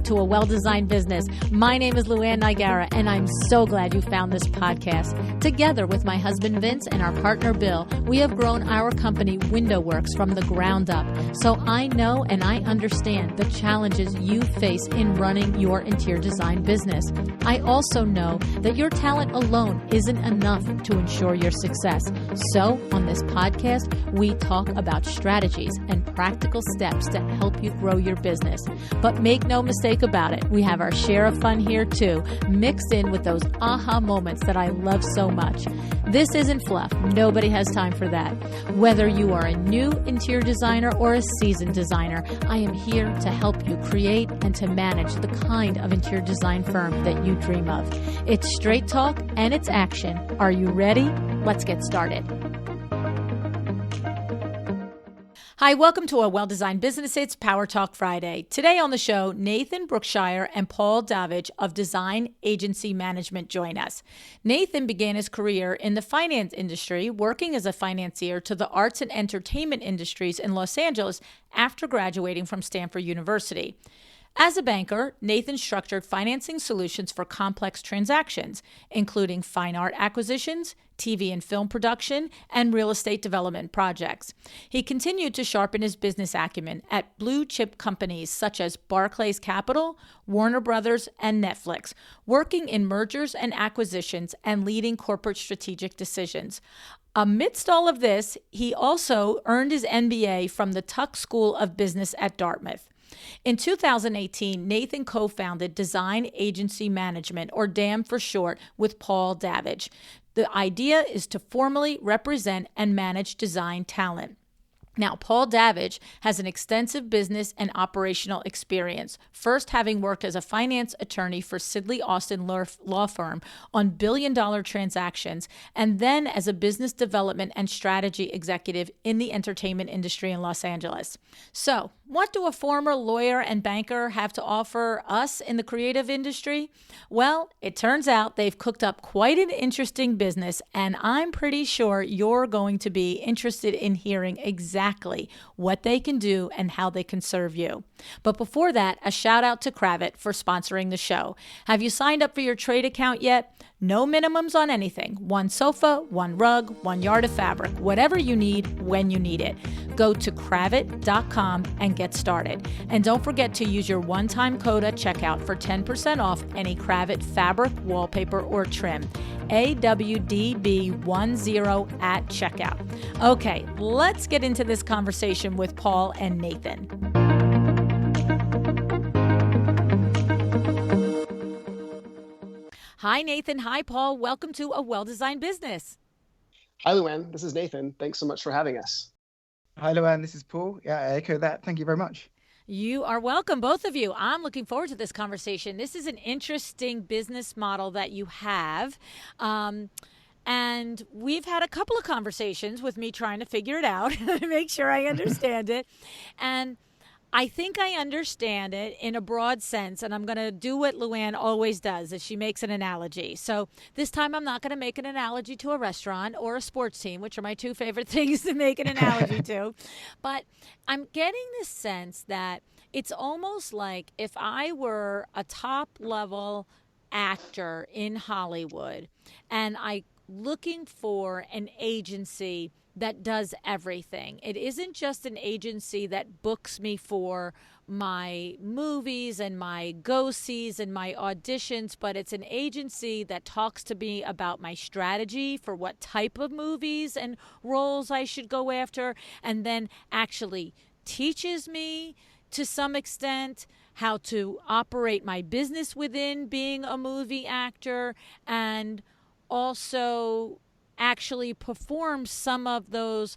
to A Well-Designed Business. My name is LuAnn Nigara, and I'm so glad you found this podcast. Together with my husband Vince and our partner Bill, we have grown our company WindowWorks from the ground up. So I know and I understand the challenges you face in running your interior design business. I also know that your talent alone isn't enough to ensure your success. So on this podcast, we talk about strategies and practical steps to help you grow your business. But make no mistake about it, we have our share of fun here too, mixed in with those aha moments that I love so much. This isn't fluff. Nobody has time for that. Whether you are a new interior designer or a seasoned designer, I am here to help you create and to manage the kind of interior design firm that you dream of. It's straight talk and it's action. Are you ready? Let's get started. Hi, welcome to A Well-Designed Business. It's Power Talk Friday. Today on the show, Nathan Brookshire and Paul Davidge of Design Agency Management join us. Nathan began his career in the finance industry, working as a financier to the arts and entertainment industries in Los Angeles after graduating from Stanford University. As a banker, Nathan structured financing solutions for complex transactions, including fine art acquisitions, TV and film production, and real estate development projects. He continued to sharpen his business acumen at blue chip companies such as Barclays Capital, Warner Brothers, and Netflix, working in mergers and acquisitions and leading corporate strategic decisions. Amidst all of this, he also earned his MBA from the Tuck School of Business at Dartmouth. In 2018, Nathan co-founded Design Agency Management, or DAM for short, with Paul Davidge. The idea is to formally represent and manage design talent. Now, Paul Davidge has an extensive business and operational experience, first having worked as a finance attorney for Sidley Austin Law Firm on billion-dollar transactions, and then as a business development and strategy executive in the entertainment industry in Los Angeles. So, what do a former lawyer and banker have to offer us in the creative industry? Well, it turns out they've cooked up quite an interesting business, and I'm pretty sure you're going to be interested in hearing exactly what they can do and how they can serve you. But before that, a shout out to Kravit for sponsoring the show. Have you signed up for your trade account yet? No minimums on anything. One sofa, one rug, 1 yard of fabric, whatever you need when you need it. Go to Kravit.com and get started. And don't forget to use your one-time code at checkout for 10% off any Kravit fabric, wallpaper, or trim. AWDB10 at checkout. Okay, let's get into this conversation with Paul and Nathan. Hi, Nathan. Hi, Paul. Welcome to A Well-Designed Business. Hi, LuAnn. This is Nathan. Thanks so much for having us. Hi, LuAnn. This is Paul. Yeah, I echo that. Thank you very much. You are welcome, both of you. I'm looking forward to this conversation. This is an interesting business model that you have. And we've had a couple of conversations with me trying to figure it out, to make sure I understand it. And I think I understand it in a broad sense, and I'm going to do what LuAnn always does, is she makes an analogy. So this time I'm not going to make an analogy to a restaurant or a sports team, which are my two favorite things to make an analogy to. But I'm getting this sense that it's almost like if I were a top-level actor in Hollywood and I looking for an agency that does everything. It isn't just an agency that books me for my movies and my go-sees and my auditions, but it's an agency that talks to me about my strategy for what type of movies and roles I should go after, and then actually teaches me to some extent how to operate my business within being a movie actor, and also actually perform some of those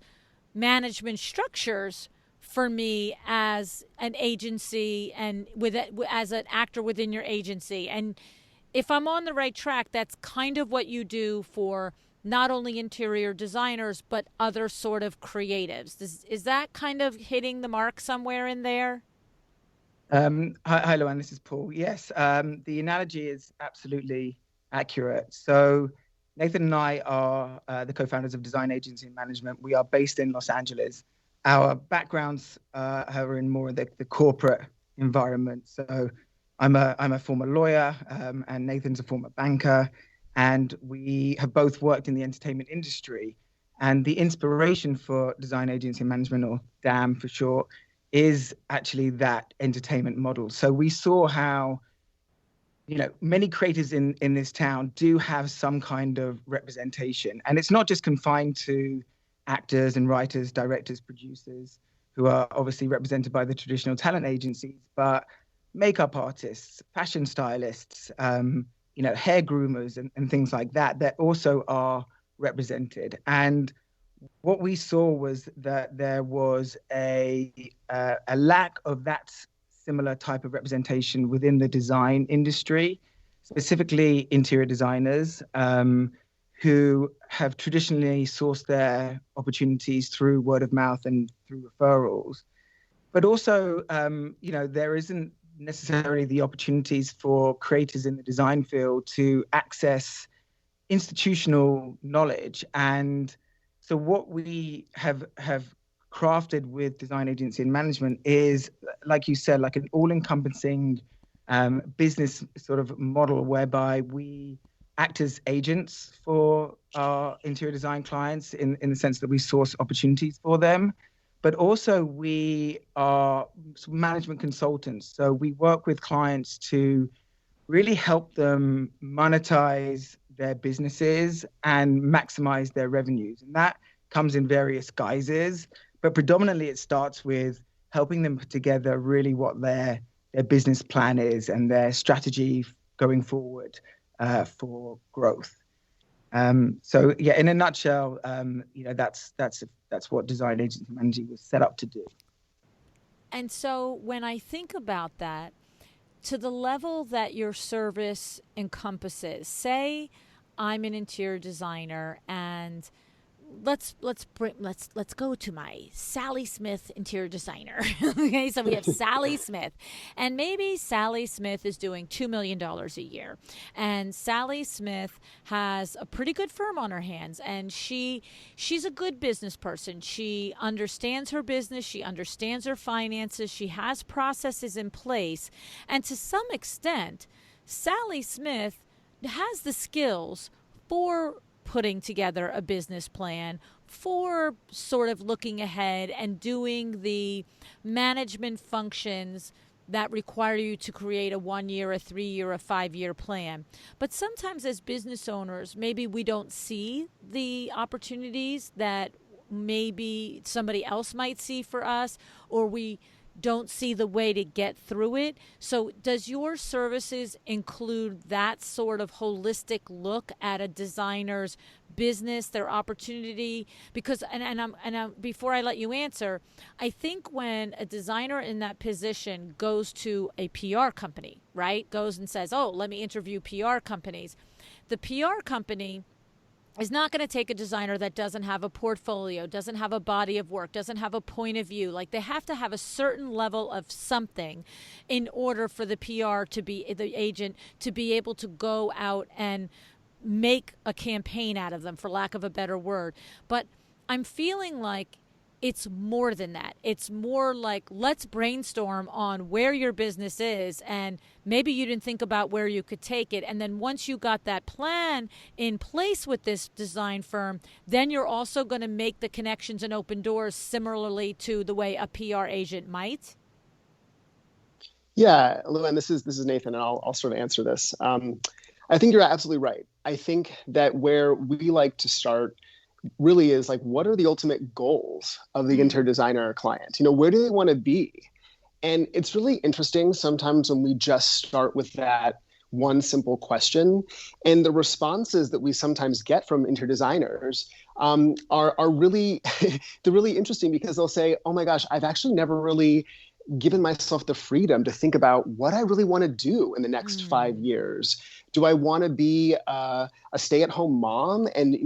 management structures for me as an agency and as an actor within your agency. And if I'm on the right track, that's kind of what you do for not only interior designers, but other sort of creatives. Is that kind of hitting the mark somewhere in there? Hi, LuAnn. This is Paul. Yes, the analogy is absolutely accurate. So Nathan and I are the co-founders of Design Agency Management. We are based in Los Angeles. Our backgrounds are in more the corporate environment. So I'm a former lawyer, and Nathan's a former banker, and we have both worked in the entertainment industry. And the inspiration for design agency management, or DAM for short, is actually that entertainment model. So we saw how, many creators in this town do have some kind of representation. And it's not just confined to actors and writers, directors, producers, who are obviously represented by the traditional talent agencies, but makeup artists, fashion stylists, hair groomers and things like that, that also are represented. And what we saw was that there was a lack of that similar type of representation within the design industry, specifically interior designers, who have traditionally sourced their opportunities through word of mouth and through referrals. But also, there isn't necessarily the opportunities for creators in the design field to access institutional knowledge. And so what we have crafted with design agency and management is, like you said, like an all-encompassing business sort of model whereby we act as agents for our interior design clients in the sense that we source opportunities for them. But also we are management consultants. So we work with clients to really help them monetize their businesses and maximize their revenues. And that comes in various guises, but predominantly it starts with helping them put together really what their business plan is and their strategy going forward for growth. So yeah, in a nutshell, that's what design agency managing was set up to do. And so when I think about that, to the level that your service encompasses, say I'm an interior designer and let's go to my Sally Smith interior designer. Okay, so we have Sally Smith, and maybe Sally Smith is doing $2 million a year, and Sally Smith has a pretty good firm on her hands, and she's a good business person. She understands her business, she understands her finances, she has processes in place, and to some extent, Sally Smith has the skills for putting together a business plan, for sort of looking ahead and doing the management functions that require you to create a 1 year, a 3 year, a 5 year plan. But sometimes as business owners, maybe we don't see the opportunities that maybe somebody else might see for us, or we don't see the way to get through it. So does your services include that sort of holistic look at a designer's business, their opportunity? Because before I let you answer, I think when a designer in that position goes to a PR company, right, goes and says, oh, let me interview PR companies, the PR company is not going to take a designer that doesn't have a portfolio, doesn't have a body of work, doesn't have a point of view. Like, they have to have a certain level of something in order for the PR to be, the agent, to be able to go out and make a campaign out of them, for lack of a better word. But I'm feeling like it's more than that. It's more like, let's brainstorm on where your business is, and maybe you didn't think about where you could take it. And then once you got that plan in place with this design firm, then you're also going to make the connections and open doors similarly to the way a PR agent might. Yeah, LuAnn, this is Nathan, and I'll sort of answer this. I think you're absolutely right. I think that where we like to start really is like, what are the ultimate goals of the interior designer client? Where do they want to be? And it's really interesting sometimes when we just start with that one simple question, and the responses that we sometimes get from interior designers are really they're really interesting, because they'll say, oh my gosh, I've actually never really given myself the freedom to think about what I really want to do in the next 5 years. Do I want to be a stay-at-home mom and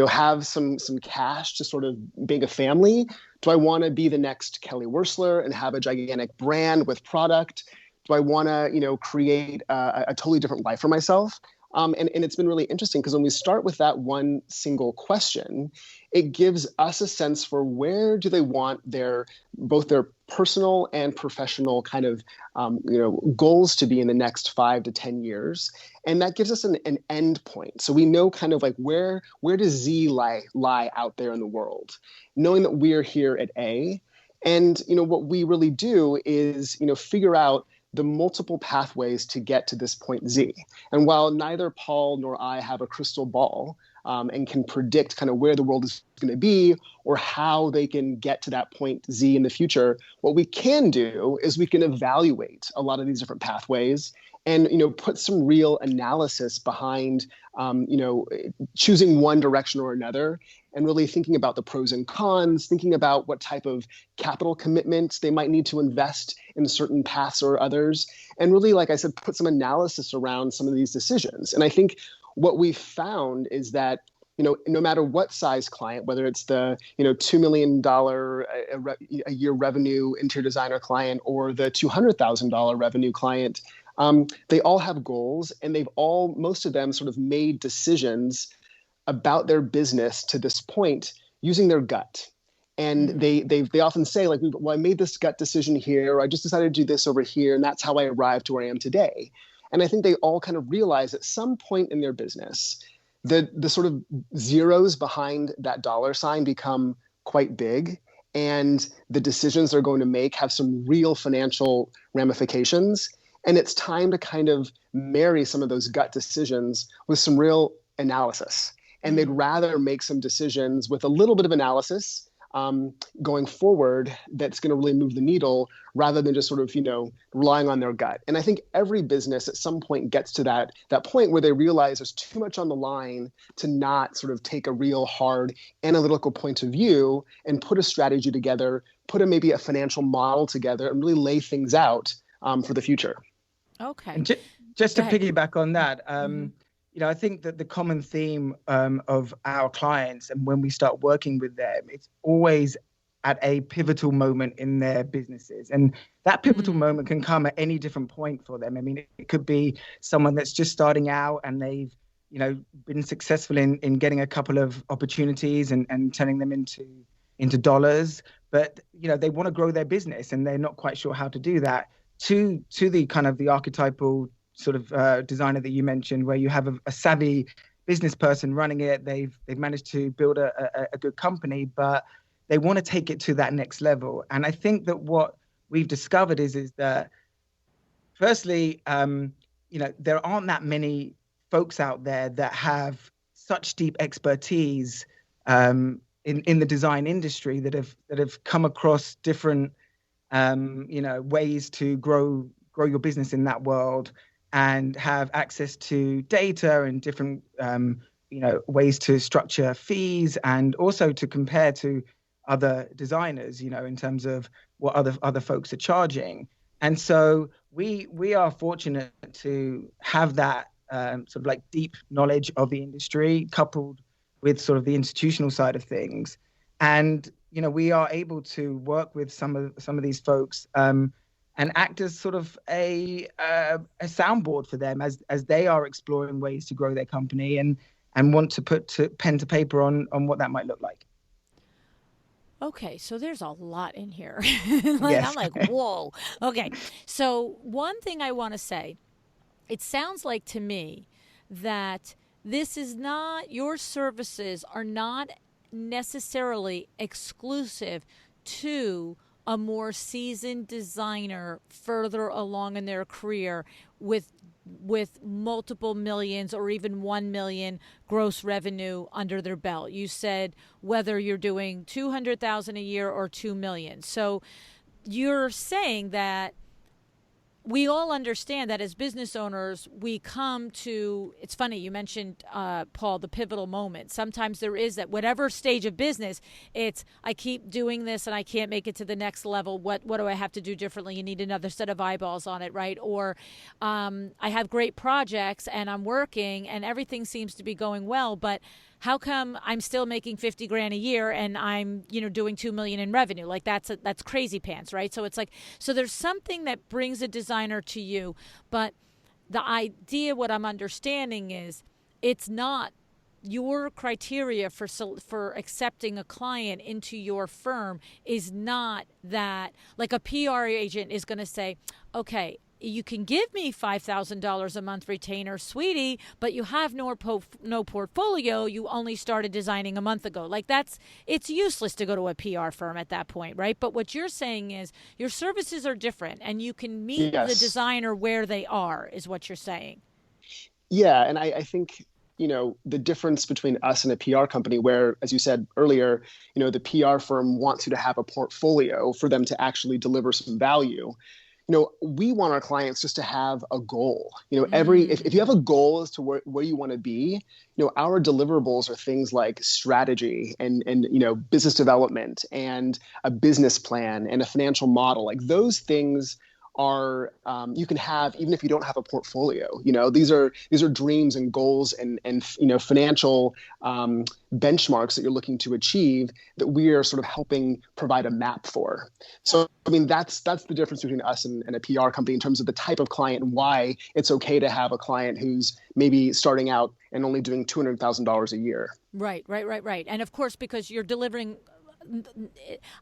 have some cash to sort of make a family? Do I want to be the next Kelly Wearstler and have a gigantic brand with product? Do I want to create a totally different life for myself? And it's been really interesting because when we start with that one single question, it gives us a sense for where do they want both their personal and professional kind of goals to be in the next 5 to 10 years. And that gives us an end point. So we know kind of like where does Z lie out there in the world, knowing that we're here at A. And what we really do is figure out the multiple pathways to get to this point Z. And while neither Paul nor I have a crystal ball and can predict kind of where the world is going to be or how they can get to that point Z in the future, what we can do is we can evaluate a lot of these different pathways and put some real analysis behind choosing one direction or another, and really thinking about the pros and cons, thinking about what type of capital commitment they might need to invest in certain paths or others, and really, like I said, put some analysis around some of these decisions. And I think what we've found is that no matter what size client, whether it's the $2 million a year revenue interior designer client or the $200,000 revenue client, they all have goals, and most of them sort of made decisions about their business to this point using their gut. And they often say, like, well, I made this gut decision here, or I just decided to do this over here, and that's how I arrived to where I am today. And I think they all kind of realize at some point in their business, the sort of zeros behind that dollar sign become quite big, and the decisions they're going to make have some real financial ramifications. And it's time to kind of marry some of those gut decisions with some real analysis. And they'd rather make some decisions with a little bit of analysis going forward that's going to really move the needle, rather than just sort of, relying on their gut. And I think every business at some point gets to that point where they realize there's too much on the line to not sort of take a real hard analytical point of view and put a strategy together, maybe a financial model together, and really lay things out for the future. Okay. And just to piggyback on that, I think that the common theme of our clients, and when we start working with them, it's always at a pivotal moment in their businesses. And that pivotal moment can come at any different point for them. I mean, it could be someone that's just starting out and they've, been successful in getting a couple of opportunities and turning them into dollars, but, they want to grow their business and they're not quite sure how to do that, to the kind of the archetypal sort of designer that you mentioned, where you have a savvy business person running it. They've managed to build a good company, but they want to take it to that next level. And I think that what we've discovered is that, firstly, there aren't that many folks out there that have such deep expertise in the design industry that have come across different ways to grow your business in that world, and have access to data and different, ways to structure fees, and also to compare to other designers, in terms of what other folks are charging. And so we are fortunate to have that sort of like deep knowledge of the industry, coupled with sort of the institutional side of things. And, we are able to work with some of these folks and act as sort of a soundboard for them as they are exploring ways to grow their company and want to put pen to paper on what that might look like. Okay, so there's a lot in here. Yes. I'm like, whoa. Okay, so one thing I want to say, it sounds like to me that your services are not necessarily exclusive to a more seasoned designer further along in their career with multiple millions or even 1 million gross revenue under their belt. You said whether you're doing 200,000 a year or 2 million. So you're saying that we all understand that as business owners, we come to, it's funny, you mentioned, Paul, the pivotal moment. Sometimes there is that, whatever stage of business, it's, I keep doing this and I can't make it to the next level. What do I have to do differently? You need another set of eyeballs on it, right? Or I have great projects and I'm working and everything seems to be going well, but how come I'm still making 50 grand a year and I'm, doing 2 million in revenue? Like that's crazy pants, right? So it's like, so there's something that brings a designer to you, but the idea, what I'm understanding is it's not your criteria for accepting a client into your firm is not that, like a PR agent is going to say, okay, you can give me $5,000 a month retainer, sweetie, but you have no portfolio. You only started designing a month ago. Like it's useless to go to a PR firm at that point, right? But what you're saying is your services are different and you can meet the designer where they are, is what you're saying. Yeah, and I think, the difference between us and a PR company where, as you said earlier, the PR firm wants you to have a portfolio for them to actually deliver some value. We want our clients just to have a goal. If you have a goal as to where you want to be, our deliverables are things like strategy and business development and a business plan and a financial model. Like those things are you can have even if you don't have a portfolio. These are dreams and goals and financial benchmarks that you're looking to achieve that we are sort of helping provide a map for. So I mean that's the difference between us and a PR company in terms of the type of client and why it's okay to have a client who's maybe starting out and only doing $200,000 a year. Right. And of course, because you're delivering,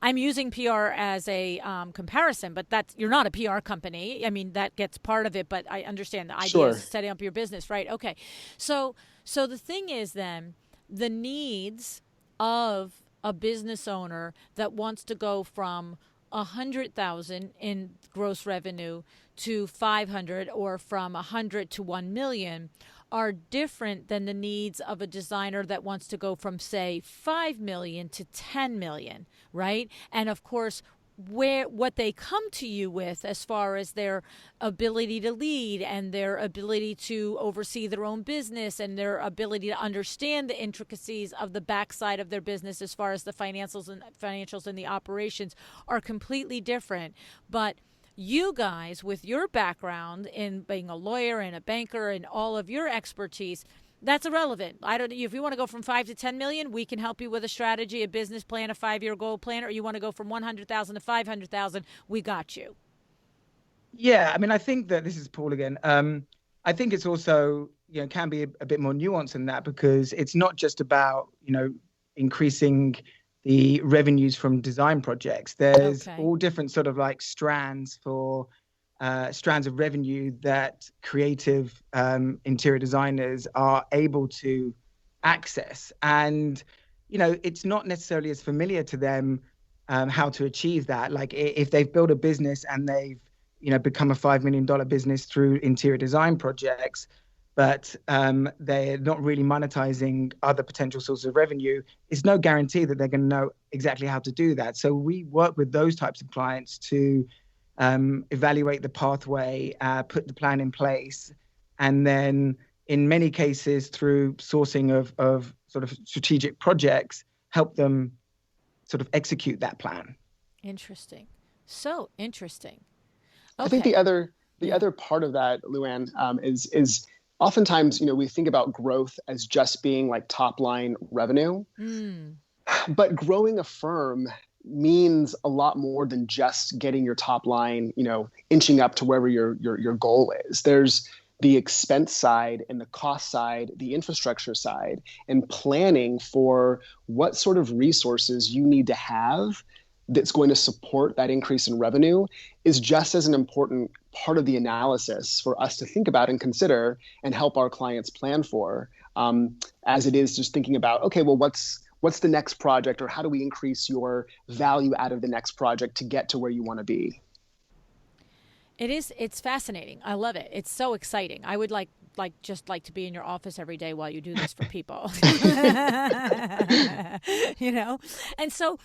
I'm using PR as a comparison, but you're not a PR company. I mean, that gets part of it, but I understand the idea is setting up your business, right? Okay. So the thing is then the needs of a business owner that wants to go from 100,000 in gross revenue to 500 or from 100 to 1 million are different than the needs of a designer that wants to go from, say, 5 million to 10 million, right? And of course, what they come to you with as far as their ability to lead and their ability to oversee their own business and their ability to understand the intricacies of the backside of their business as far as the financials and the operations are completely different. But you guys, with your background in being a lawyer and a banker and all of your expertise, that's irrelevant. If you want to go from 5 to 10 million, we can help you with a strategy, a business plan, a 5-year goal plan, or you want to go from 100,000 to 500,000, we got you. Yeah, I mean, I think that this is Paul again. I think it's also, can be a bit more nuanced than that because it's not just about, increasing the revenues from design projects. There's all different sort of like strands of revenue that creative interior designers are able to access. And, it's not necessarily as familiar to them how to achieve that. Like if they've built a business and they've, become a $5 million business through interior design projects, but they're not really monetizing other potential sources of revenue, it's no guarantee that they're going to know exactly how to do that. So we work with those types of clients to evaluate the pathway, put the plan in place, and then in many cases through sourcing of sort of strategic projects, help them sort of execute that plan. Interesting. So interesting. Okay. I think the other part of that, LuAnn, is oftentimes, we think about growth as just being like top line revenue, but growing a firm means a lot more than just getting your top line, inching up to wherever your goal is. There's the expense side and the cost side, the infrastructure side, and planning for what sort of resources you need to have that's going to support that increase in revenue is just as an important part of the analysis for us to think about and consider and help our clients plan for, as it is just thinking about, okay, well, what's the next project, or how do we increase your value out of the next project to get to where you want to be? It's fascinating. I love it. It's so exciting. I would like to be in your office every day while you do this for people. And so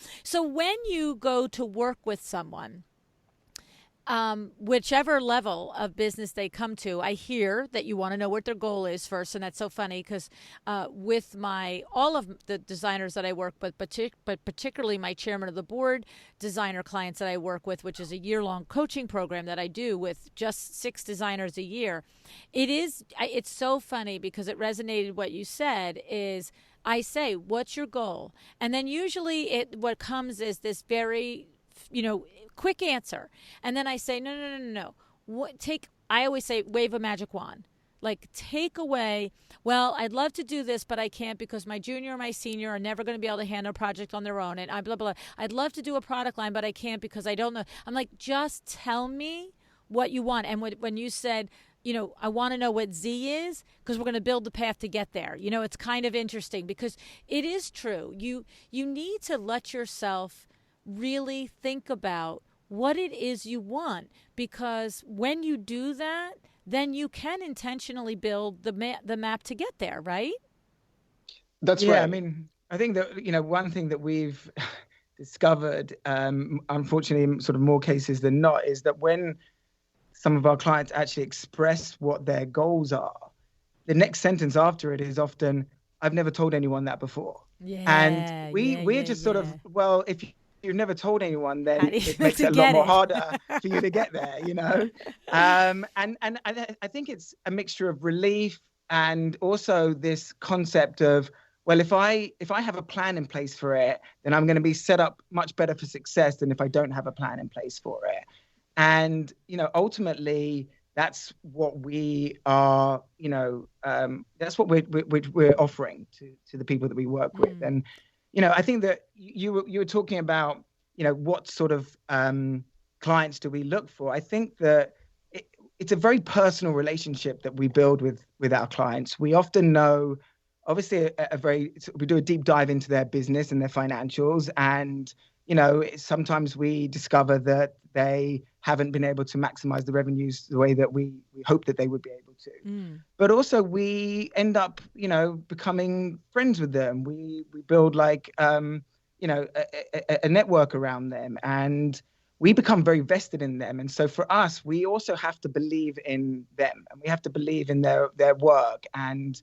when you go to work with someone, whichever level of business they come to, I hear that you want to know what their goal is first, and that's so funny because with all of the designers that I work with, but particularly my chairman of the board designer clients that I work with, which is a year-long coaching program that I do with just 6 designers a year, it's so funny because it resonated what you said is I say, what's your goal? And then usually what comes is this very quick answer. And then I say, no. Take I always say, wave a magic wand. Like, take away, well, I'd love to do this, but I can't because my junior or my senior are never going to be able to handle a project on their own. And I blah, blah, blah. I'd love to do a product line, but I can't because I don't know. I'm like, just tell me what you want. And when you said, I want to know what Z is because we're going to build the path to get there. It's kind of interesting because it is true. You need to let yourself really think about what it is you want, because when you do that, then you can intentionally build the map to get there, right? That's right. I mean, I think that, one thing that we've discovered, unfortunately, in sort of more cases than not, is that when some of our clients actually express what their goals are, the next sentence after it is often, I've never told anyone that before. Yeah, and we're just sort of, well, if you've never told anyone, then it makes it a lot more harder for you to get there, And I think it's a mixture of relief and also this concept of, well, if I have a plan in place for it, then I'm going to be set up much better for success than if I don't have a plan in place for it. And, ultimately, that's what we are, that's what we're offering to the people that we work with. And, I think that you were talking about, what sort of clients do we look for? I think that it's a very personal relationship that we build with our clients. We often know, obviously, we do a deep dive into their business and their financials. And, sometimes we discover that they haven't been able to maximize the revenues the way that we hope that they would be able to. But also we end up, becoming friends with them. We build like, a network around them, and we become very vested in them. And so for us, we also have to believe in them, and we have to believe in their work, and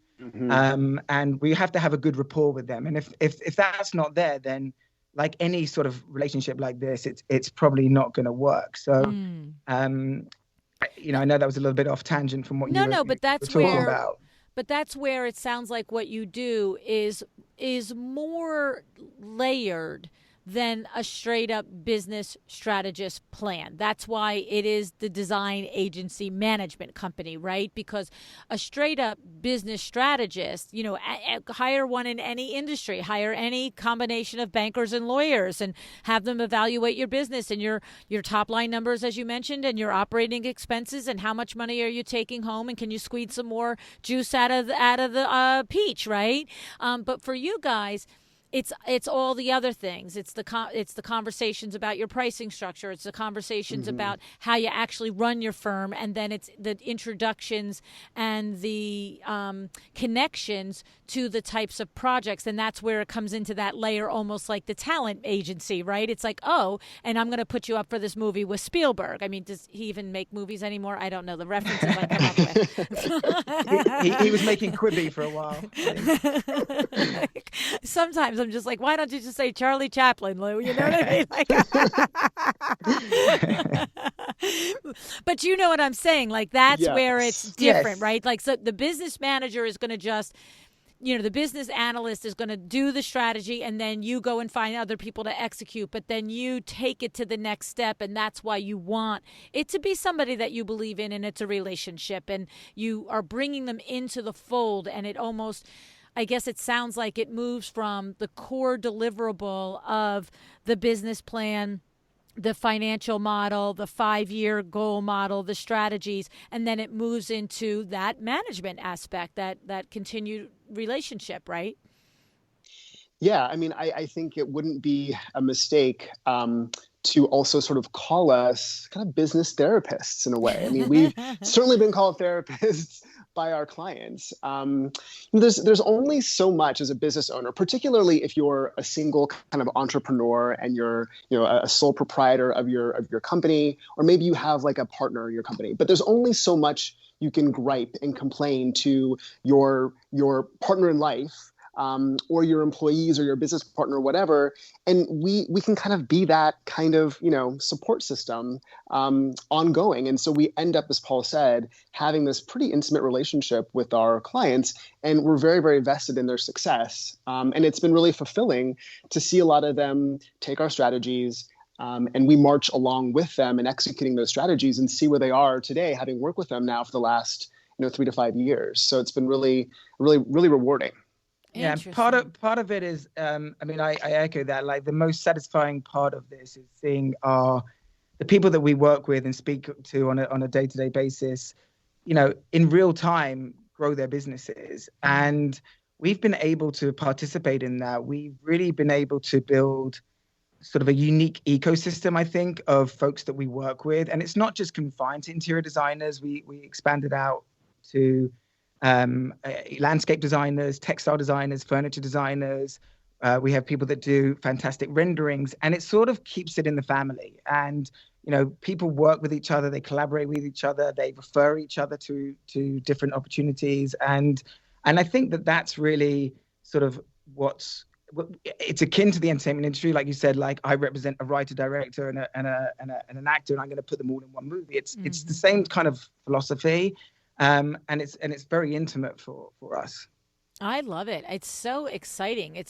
and we have to have a good rapport with them. And if that's not there, then like any sort of relationship like this, it's probably not going to work. So, I know that was a little bit off tangent from what you were talking about. But that's where it sounds like what you do is more layered than a straight up business strategist plan. That's why it is the design agency management company, right? Because a straight up business strategist, hire one in any industry, hire any combination of bankers and lawyers and have them evaluate your business and your top line numbers, as you mentioned, and your operating expenses and how much money are you taking home and can you squeeze some more juice out of the peach, right? But for you guys, it's all the other things. It's the conversations about your pricing structure. It's the conversations about how you actually run your firm, and then it's the introductions and the connections to the types of projects, and that's where it comes into that layer, almost like the talent agency, right? It's like, oh, and I'm going to put you up for this movie with Spielberg. I mean, does he even make movies anymore? I don't know the references I come up with. he was making Quibi for a while. Sometimes I'm just like, why don't you just say Charlie Chaplin, Lou? You know what I mean? But you know what I'm saying? Like, that's where it's different, right? Like, so the business manager is going to just, the business analyst is going to do the strategy, and then you go and find other people to execute, but then you take it to the next step, and that's why you want it to be somebody that you believe in, and it's a relationship, and you are bringing them into the fold, and it almost, I guess it sounds like it moves from the core deliverable of the business plan, the financial model, the 5-year goal model, the strategies, and then it moves into that management aspect, that continued relationship, right? Yeah, I mean, I think it wouldn't be a mistake to also sort of call us kind of business therapists in a way. I mean, we've certainly been called therapists by our clients. There's only so much as a business owner, particularly if you're a single kind of entrepreneur and you're a sole proprietor of your company, or maybe you have like a partner in your company. But there's only so much you can gripe and complain to your partner in life, or your employees or your business partner or whatever. And we can kind of be that kind of, support system ongoing. And so we end up, as Paul said, having this pretty intimate relationship with our clients, and we're very, very vested in their success. And it's been really fulfilling to see a lot of them take our strategies, And we march along with them in executing those strategies and see where they are today, having worked with them now for the last 3 to 5 years. So it's been really, really, really rewarding. Yeah, and part of it is, I echo that. Like, the most satisfying part of this is seeing the people that we work with and speak to on a day-to-day basis, in real time, grow their businesses. And we've been able to participate in that. We've really been able to build sort of a unique ecosystem, I think, of folks that we work with. And it's not just confined to interior designers. We expanded out to landscape designers, textile designers, furniture designers. We have people that do fantastic renderings, and it sort of keeps it in the family. And, people work with each other, they collaborate with each other, they refer each other to different opportunities. And I think that that's really sort of it's akin to the entertainment industry. Like you said, like, I represent a writer, director, and an actor, and I'm going to put them all in one movie. It's the same kind of philosophy. And it's very intimate for us. I love it. It's so exciting. It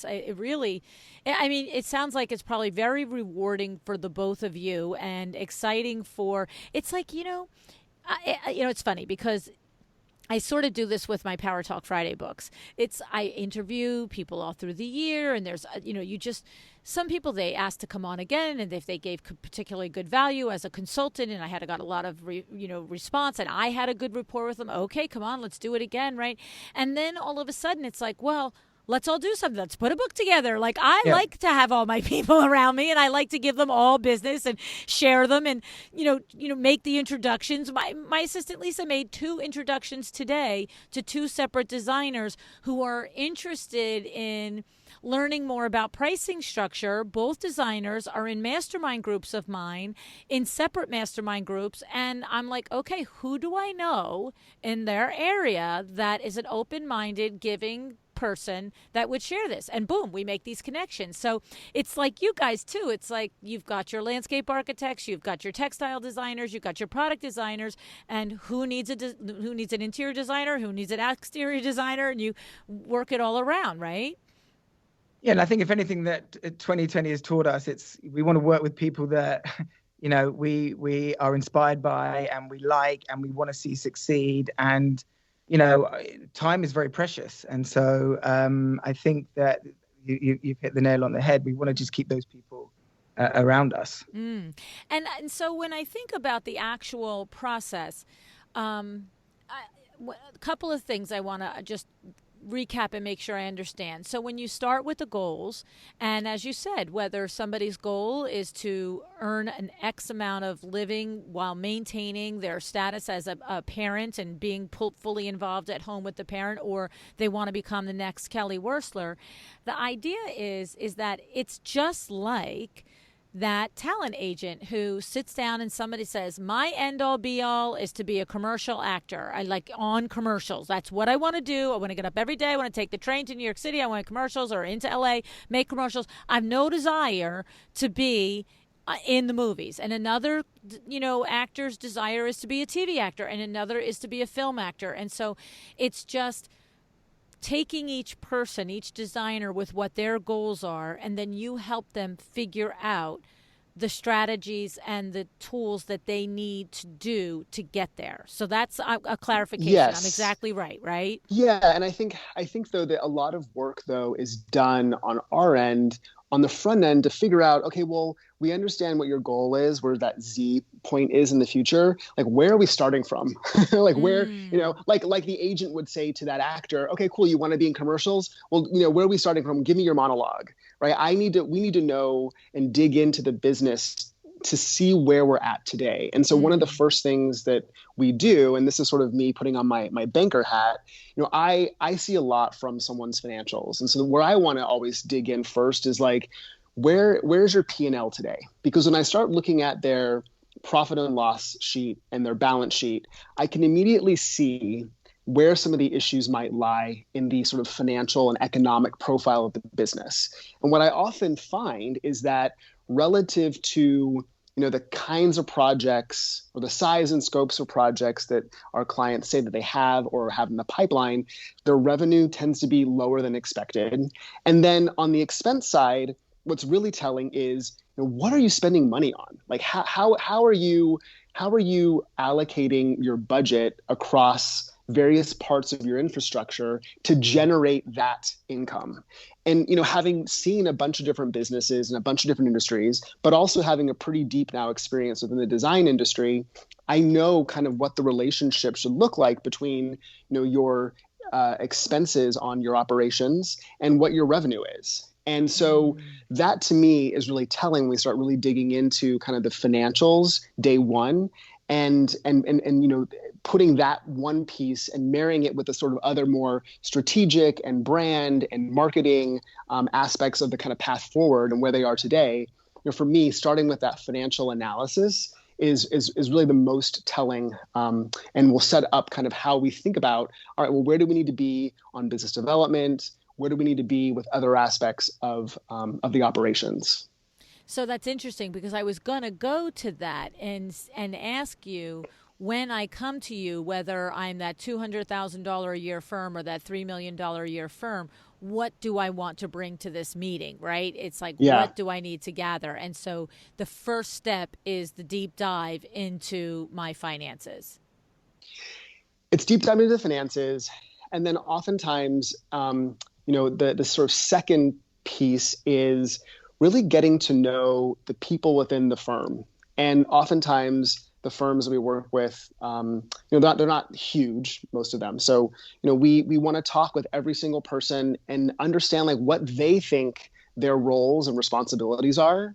sounds like it's probably very rewarding for the both of you, and exciting it's like, it's funny because I sort of do this with my Power Talk Friday books. I interview people all through the year, and there's, some people they ask to come on again, and if they gave particularly good value as a consultant, and I got a lot of response, and I had a good rapport with them. Okay, come on, let's do it again, right? And then all of a sudden, it's like, well, let's all do something. Let's put a book together. Like, I like to have all my people around me, and I like to give them all business and share them, and make the introductions. My assistant Lisa made 2 introductions today to 2 separate designers who are interested in learning more about pricing structure. Both designers are in mastermind groups of mine, in separate mastermind groups, and I'm like, okay, who do I know in their area that is an open-minded, giving person that would share this? And boom, we make these connections. So it's like you guys too. It's like you've got your landscape architects, you've got your textile designers, you've got your product designers, and who needs an interior designer, who needs an exterior designer, and you work it all around, right? Yeah, and I think if anything that 2020 has taught us, we want to work with people that we are inspired by, and we like, and we want to see succeed. And time is very precious, and so I think that you've hit the nail on the head. We want to just keep those people around us. And so when I think about the actual process, a couple of things I want to just recap and make sure I understand. So when you start with the goals, and as you said, whether somebody's goal is to earn an X amount of living while maintaining their status as a parent and being fully involved at home with the parent, or they want to become the next Kelly Wearstler, the idea is that it's just like that talent agent who sits down and somebody says, my end all be all is to be a commercial actor. I like on commercials. That's what I want to do. I want to get up every day. I want to take the train to New York City. I want commercials, or into LA, make commercials. I have no desire to be in the movies. And another, actor's desire is to be a TV actor, and another is to be a film actor. And so it's just taking each person, each designer, with what their goals are, and then you help them figure out the strategies and the tools that they need to do to get there. So that's a clarification. Yes. I'm exactly right? Yeah, and I think though that a lot of work though is done on our end, on the front end, to figure out, okay, well, we understand what your goal is, where that Z point is in the future. Like, where are we starting from? Like, where, like the agent would say to that actor, okay, cool, you want to be in commercials? Well, where are we starting from? Give me your monologue, right? We need to know and dig into the business to see where we're at today. And so one of the first things that we do, and this is sort of me putting on my banker hat, I see a lot from someone's financials. And so where I want to always dig in first is like, where's your P&L today? Because when I start looking at their profit and loss sheet and their balance sheet, I can immediately see where some of the issues might lie in the sort of financial and economic profile of the business. And what I often find is that relative to the kinds of projects or the size and scopes of projects that our clients say that they have or have in the pipeline, their revenue tends to be lower than expected. And then on the expense side, what's really telling is, what are you spending money on? Like how are you allocating your budget across various parts of your infrastructure to generate that income? And, having seen a bunch of different businesses and a bunch of different industries, but also having a pretty deep now experience within the design industry, I know kind of what the relationship should look like between, your expenses on your operations and what your revenue is. And so that to me is really telling when we start really digging into kind of the financials day one, and putting that one piece and marrying it with the sort of other more strategic and brand and marketing aspects of the kind of path forward and where they are today. For me, starting with that financial analysis is really the most telling, and will set up kind of how we think about, all right, well, where do we need to be on business development? Where do we need to be with other aspects of the operations? So that's interesting, because I was going to go to that and ask you, when I come to you, whether I'm that $200,000 a year firm or that $3 million a year firm, what do I want to bring to this meeting, right? It's like, what do I need to gather? And so the first step is the deep dive into my finances. It's deep dive into the finances. And then oftentimes, the sort of second piece is really getting to know the people within the firm. And oftentimes the firms that we work with, they're not huge, most of them. So, we want to talk with every single person and understand like what they think their roles and responsibilities are.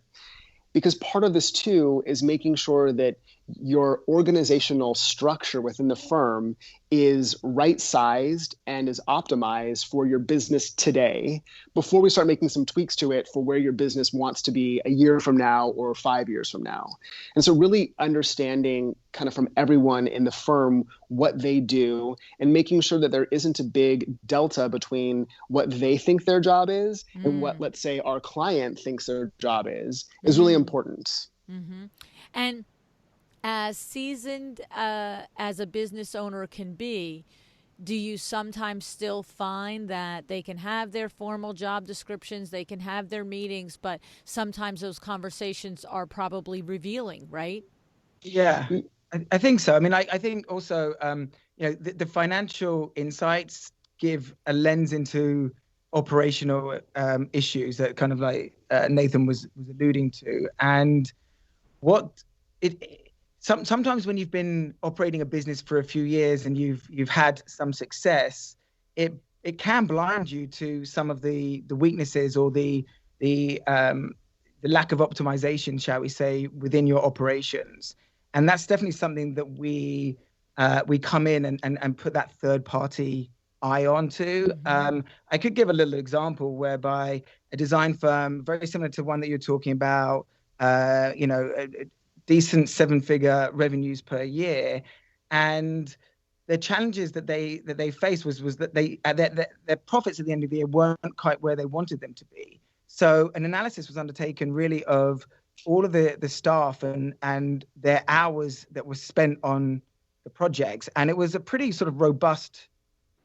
Because part of this too is making sure that your organizational structure within the firm is right-sized and is optimized for your business today before we start making some tweaks to it for where your business wants to be a year from now or 5 years from now. And so really understanding kind of from everyone in the firm what they do and making sure that there isn't a big delta between what they think their job is and what, let's say, our client thinks their job is really important. Mm-hmm. And as seasoned as a business owner can be, do you sometimes still find that they can have their formal job descriptions, they can have their meetings, but sometimes those conversations are probably revealing, right? Yeah, I think so. I mean, I think also, the financial insights give a lens into operational issues that kind of like Nathan was alluding to. And sometimes when you've been operating a business for a few years and you've had some success, it can blind you to some of the weaknesses or the lack of optimization, shall we say, within your operations. And that's definitely something that we come in and put that third party eye onto. I could give a little example whereby a design firm, very similar to one that you're talking about, decent 7-figure revenues per year, and the challenges that they faced was that their profits at the end of the year weren't quite where they wanted them to be. So an analysis was undertaken really of all of the staff and their hours that were spent on the projects, and it was a pretty sort of robust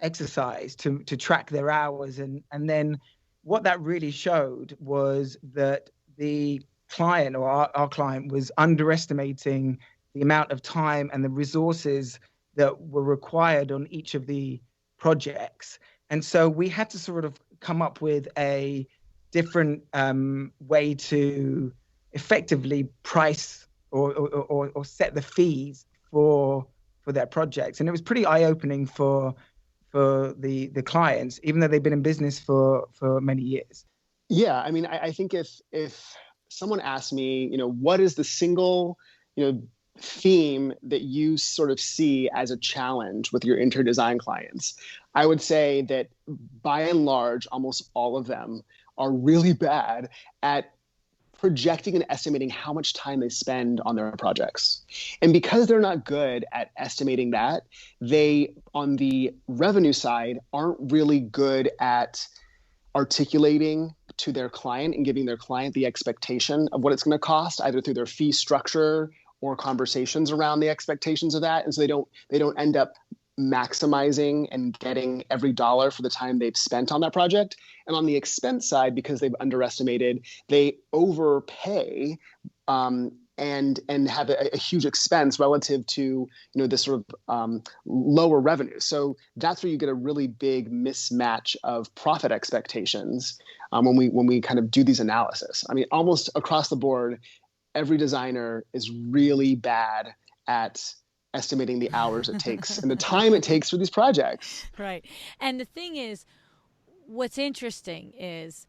exercise to track their hours, and then what that really showed was that the client, or our client, was underestimating the amount of time and the resources that were required on each of the projects. And so we had to sort of come up with a different way to effectively price or set the fees for their projects. And it was pretty eye-opening for the clients, even though they've been in business for many years. Yeah, I mean, I think if someone asked me, what is the single, theme that you sort of see as a challenge with your interior design clients, I would say that by and large, almost all of them are really bad at projecting and estimating how much time they spend on their projects. And because they're not good at estimating that, they, on the revenue side, aren't really good at articulating to their client and giving their client the expectation of what it's going to cost, either through their fee structure or conversations around the expectations of that. And so they don't end up maximizing and getting every dollar for the time they've spent on that project. And on the expense side, because they've underestimated, they overpay and have a huge expense relative to this sort of lower revenue. So that's where you get a really big mismatch of profit expectations when we kind of do these analysis. I mean, almost across the board, every designer is really bad at estimating the hours it takes and the time it takes for these projects. Right. And the thing is, what's interesting is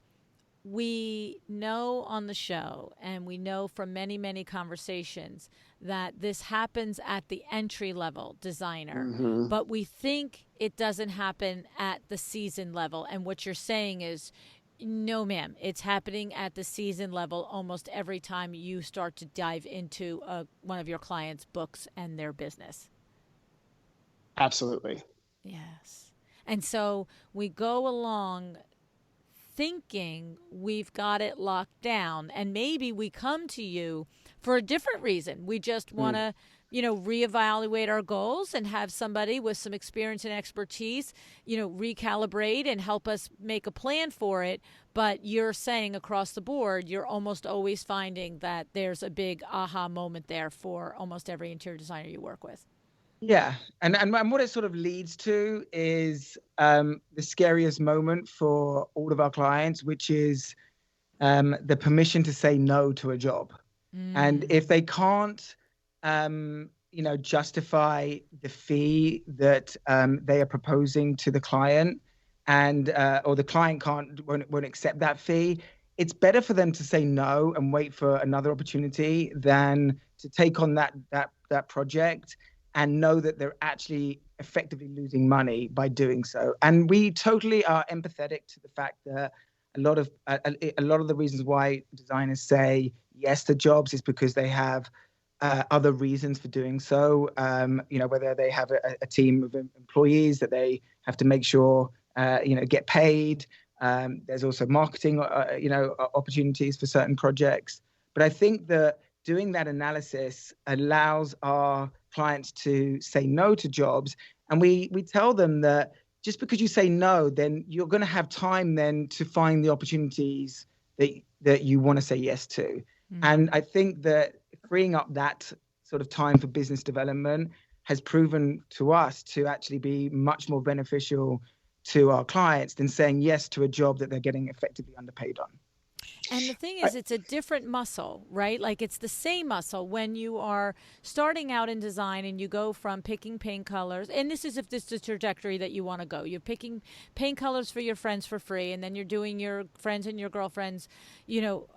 we know on the show, and we know from many, many conversations, that this happens at the entry level designer, but we think it doesn't happen at the seasoned level. And what you're saying is, no, ma'am, it's happening at the season level almost every time you start to dive into one of your clients' books and their business. Absolutely. Yes. And so we go along thinking we've got it locked down, and maybe we come to you for a different reason. We just want to reevaluate our goals and have somebody with some experience and expertise, recalibrate and help us make a plan for it. But you're saying across the board, you're almost always finding that there's a big aha moment there for almost every interior designer you work with. Yeah. And what it sort of leads to is the scariest moment for all of our clients, which is the permission to say no to a job. And if they can't justify the fee that they are proposing to the client, and or the client won't accept that fee, it's better for them to say no and wait for another opportunity than to take on that project and know that they're actually effectively losing money by doing so. And we totally are empathetic to the fact that a lot of the reasons why designers say yes to jobs is because they have other reasons for doing so. Whether they have a team of employees that they have to make sure get paid. There's also marketing opportunities for certain projects. But I think that doing that analysis allows our clients to say no to jobs, and we tell them that just because you say no, then you're going to have time then to find the opportunities that you want to say yes to. And I think that freeing up that sort of time for business development has proven to us to actually be much more beneficial to our clients than saying yes to a job that they're getting effectively underpaid on. And the thing is, it's a different muscle, right? Like, it's the same muscle when you are starting out in design and you go from picking paint colors. And this is if this is the trajectory that you want to go. You're picking paint colors for your friends for free. And then you're doing your friends and your girlfriends,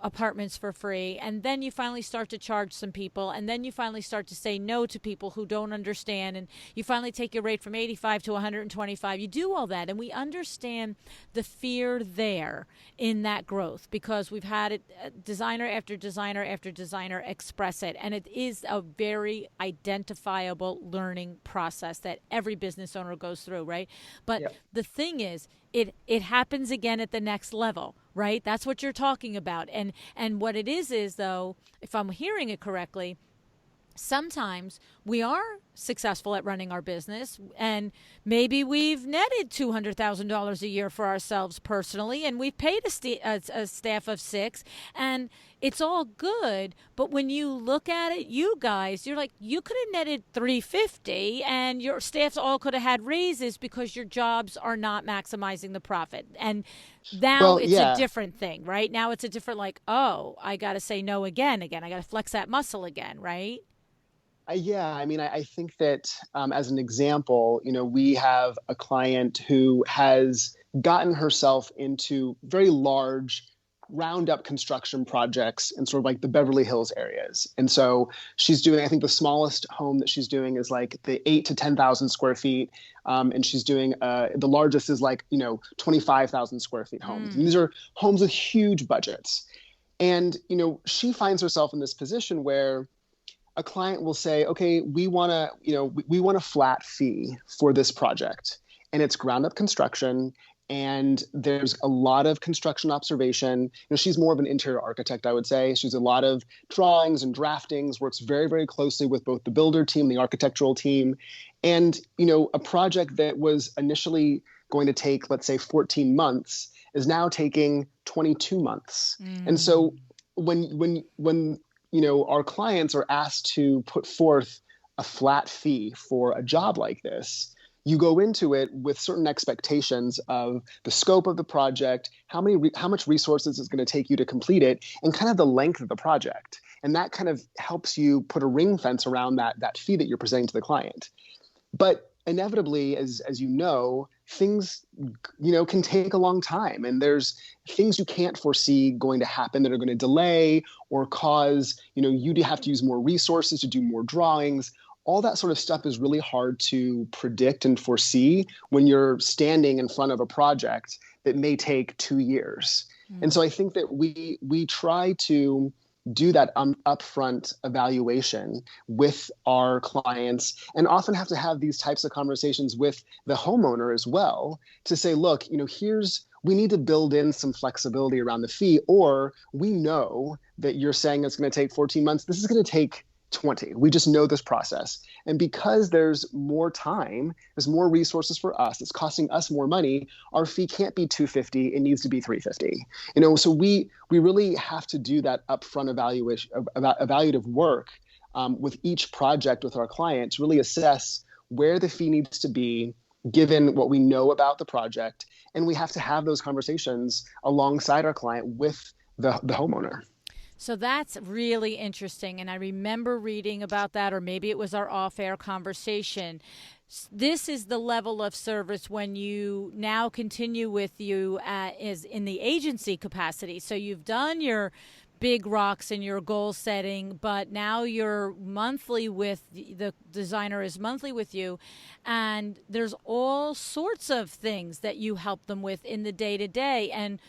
apartments for free. And then you finally start to charge some people. And then you finally start to say no to people who don't understand. And you finally take your rate from 85 to 125. You do all that. And we understand the fear there in that growth, because we've had it, designer after designer after designer express it. And it is a very identifiable learning process that every business owner goes through, right? But the thing is, it happens again at the next level, right? That's what you're talking about. And what it is though, if I'm hearing it correctly, sometimes we are successful at running our business, and maybe we've netted $200,000 a year for ourselves personally, and we've paid a staff of 6, and it's all good. But when you look at it, you guys, you're like, you could have netted $350, and your staffs all could have had raises because your jobs are not maximizing the profit. And now it's a different thing, right? Now it's a different, like, oh, I got to say no again. I got to flex that muscle again, right? I think that as an example, we have a client who has gotten herself into very large round-up construction projects in sort of like the Beverly Hills areas. And so she's doing, I think the smallest home that she's doing is like the 8 to 10,000 square feet. And she's doing, the largest is like, 25,000 square feet homes. And these are homes with huge budgets. And, she finds herself in this position where a client will say, okay, we want a flat fee for this project, and it's ground up construction, and there's a lot of construction observation. You know, she's more of an interior architect, I would say. She's a lot of drawings and draftings, works very, very closely with both the builder team, the architectural team. And, you know, a project that was initially going to take, let's say, 14 months is now taking 22 months. And so when you know, our clients are asked to put forth a flat fee for a job like this, you go into it with certain expectations of the scope of the project, how much resources it's going to take you to complete it, and kind of the length of the project. And that kind of helps you put a ring fence around that fee that you're presenting to the client. But inevitably, as you know, things, you know, can take a long time, and there's things you can't foresee going to happen that are going to delay or cause, you know, you to have to use more resources to do more drawings. All that sort of stuff is really hard to predict and foresee when you're standing in front of a project that may take 2 years. And so I think that we try to do that upfront evaluation with our clients, and often have to have these types of conversations with the homeowner as well to say, look, you know, we need to build in some flexibility around the fee, or we know that you're saying it's going to take 14 months. This is going to take 20. We just know this process. And because there's more time, there's more resources for us, it's costing us more money, our fee can't be $250, it needs to be $350. You know, so we really have to do that upfront evaluative work with each project with our clients to really assess where the fee needs to be given what we know about the project. And we have to have those conversations alongside our client with the homeowner. So that's really interesting. And I remember reading about that, or maybe it was our off-air conversation. This is the level of service when you now continue with you is in the agency capacity. So you've done your big rocks and your goal setting, but now you're monthly with the designer is monthly with you, and there's all sorts of things that you help them with in the day-to-day. And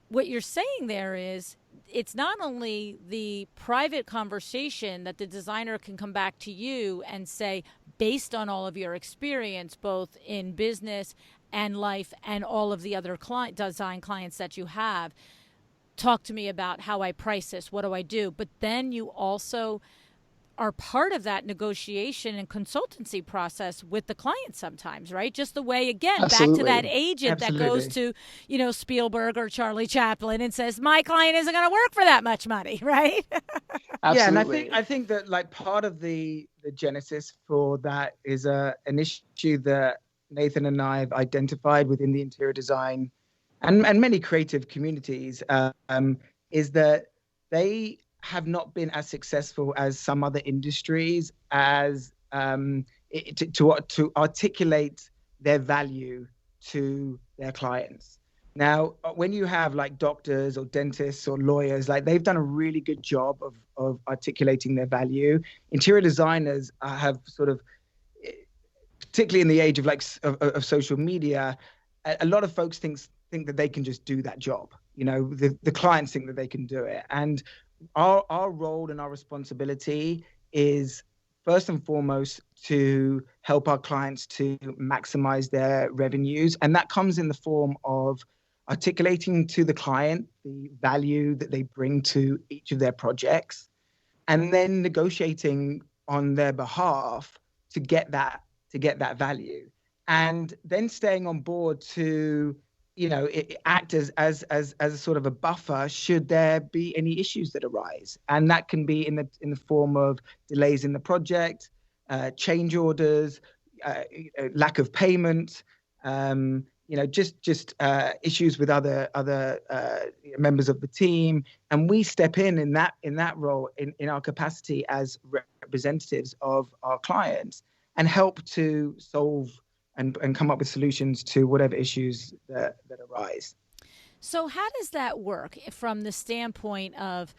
what you're saying there is, it's not only the private conversation that the designer can come back to you and say, based on all of your experience, both in business and life and all of the other design clients that you have, talk to me about how I price this, what do I do? But then you also are part of that negotiation and consultancy process with the client sometimes, right? Just the way, again, Absolutely. back to that agent that goes to, you know, Spielberg or Charlie Chaplin and says, my client isn't going to work for that much money, right? Absolutely. Yeah, and I think that like part of the genesis for that is an issue that Nathan and I have identified within the interior design and many creative communities, is that they have not been as successful as some other industries as to articulate their value to their clients. Now, when you have like doctors or dentists or lawyers, like they've done a really good job of articulating their value. Interior designers have sort of, particularly in the age of like of social media, a lot of folks think that they can just do that job. You know, the clients think that they can do it, and our role and our responsibility is first and foremost to help our clients to maximize their revenues. And that comes in the form of articulating to the client the value that they bring to each of their projects, and then negotiating on their behalf to get that value, and then staying on board to, you know, act as a sort of a buffer should there be any issues that arise. And that can be in the form of delays in the project, change orders, lack of payment, you know, just issues with other members of the team. And we step in that role in our capacity as representatives of our clients and help to solve and come up with solutions to whatever issues that arise. So how does that work from the standpoint of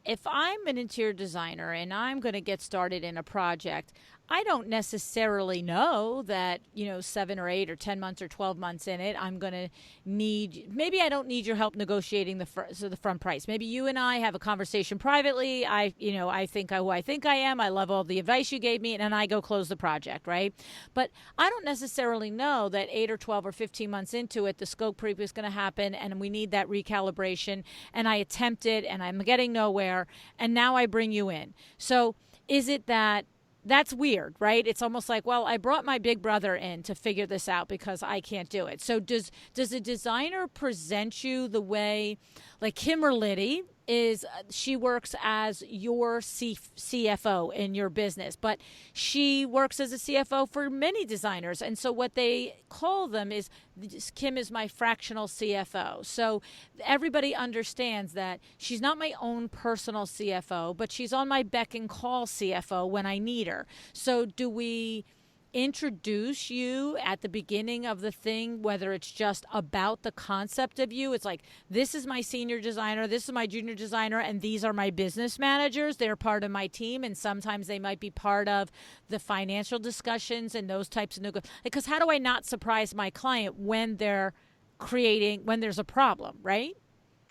if I'm an interior designer and I'm going to get started in a project, I don't necessarily know that, 7 or 8 or 10 months or 12 months in it, I'm going to maybe I don't need your help negotiating the front price. Maybe you and I have a conversation privately. I think who I think I am. I love all the advice you gave me, and then I go close the project, right? But I don't necessarily know that 8 or 12 or 15 months into it, the scope creep is going to happen, and we need that recalibration, and I attempt it, and I'm getting nowhere, and now I bring you in. So is it that's weird, right? It's almost like, well, I brought my big brother in to figure this out because I can't do it. So does a designer present you the way, like Kimberly she works as your CFO in your business, but she works as a CFO for many designers. And so what they call them is, Kim is my fractional CFO. So everybody understands that she's not my own personal CFO, but she's on my beck and call CFO when I need her. So do we introduce you at the beginning of the thing, whether it's just about the concept of you? It's like, this is my senior designer, this is my junior designer, and these are my business managers. They're part of my team, and sometimes they might be part of the financial discussions and those types of because how do I not surprise my client when there's a problem, right?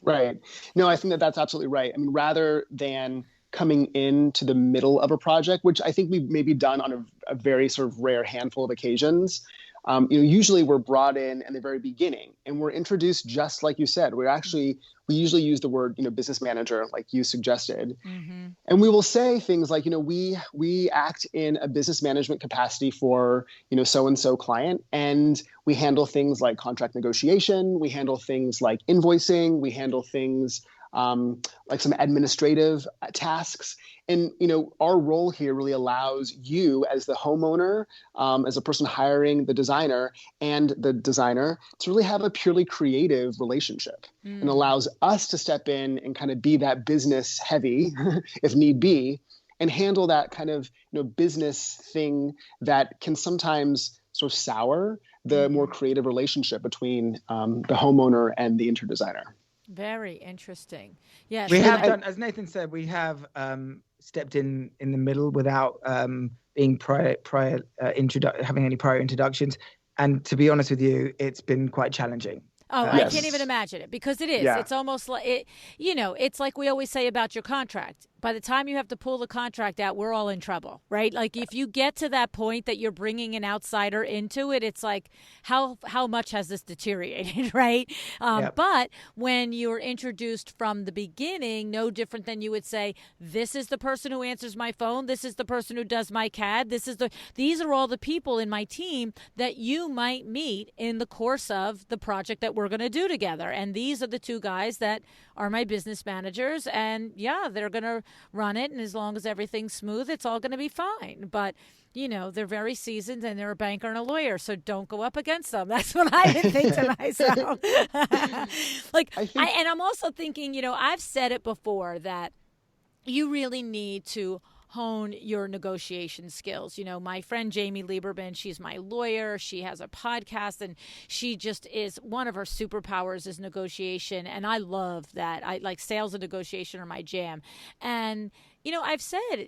Right. No, I think that's absolutely right. I mean, rather than coming into the middle of a project, which I think we've maybe done on a very sort of rare handful of occasions. Usually we're brought in at the very beginning, and we're introduced just like you said. We usually use the word, business manager, like you suggested, and we will say things like, we act in a business management capacity for, so and so client, and we handle things like contract negotiation, we handle things like invoicing, we handle things like some administrative tasks. And, our role here really allows you as the homeowner, as a person hiring the designer and the designer, to really have a purely creative relationship, and allows us to step in and kind of be that business heavy, if need be, and handle that kind of, business thing that can sometimes sort of sour the more creative relationship between the homeowner and the interior designer. Very interesting. Yes. We have done, as Nathan said, we have stepped in the middle without being having any prior introductions. And to be honest with you, it's been quite challenging. Oh, I can't even imagine it, because it is. Yeah. It's almost like it. It's like we always say about your contract. By the time you have to pull the contract out, we're all in trouble, right? Like if you get to that point that you're bringing an outsider into it, it's like how much has this deteriorated, right? Yep. But when you're introduced from the beginning, no different than you would say, this is the person who answers my phone, this is the person who does my CAD, these are all the people in my team that you might meet in the course of the project that we're going to do together, and these are the two guys that are my business managers, and they're going to run it, and as long as everything's smooth, it's all going to be fine. But they're very seasoned, and they're a banker and a lawyer, so don't go up against them. That's what I would think to myself. And I'm also thinking, I've said it before, that you really need to hone your negotiation skills. My friend Jamie Lieberman, she's my lawyer. She has a podcast, and she just is, one of her superpowers is negotiation. And I love that. I like sales and negotiation are my jam. And, I've said,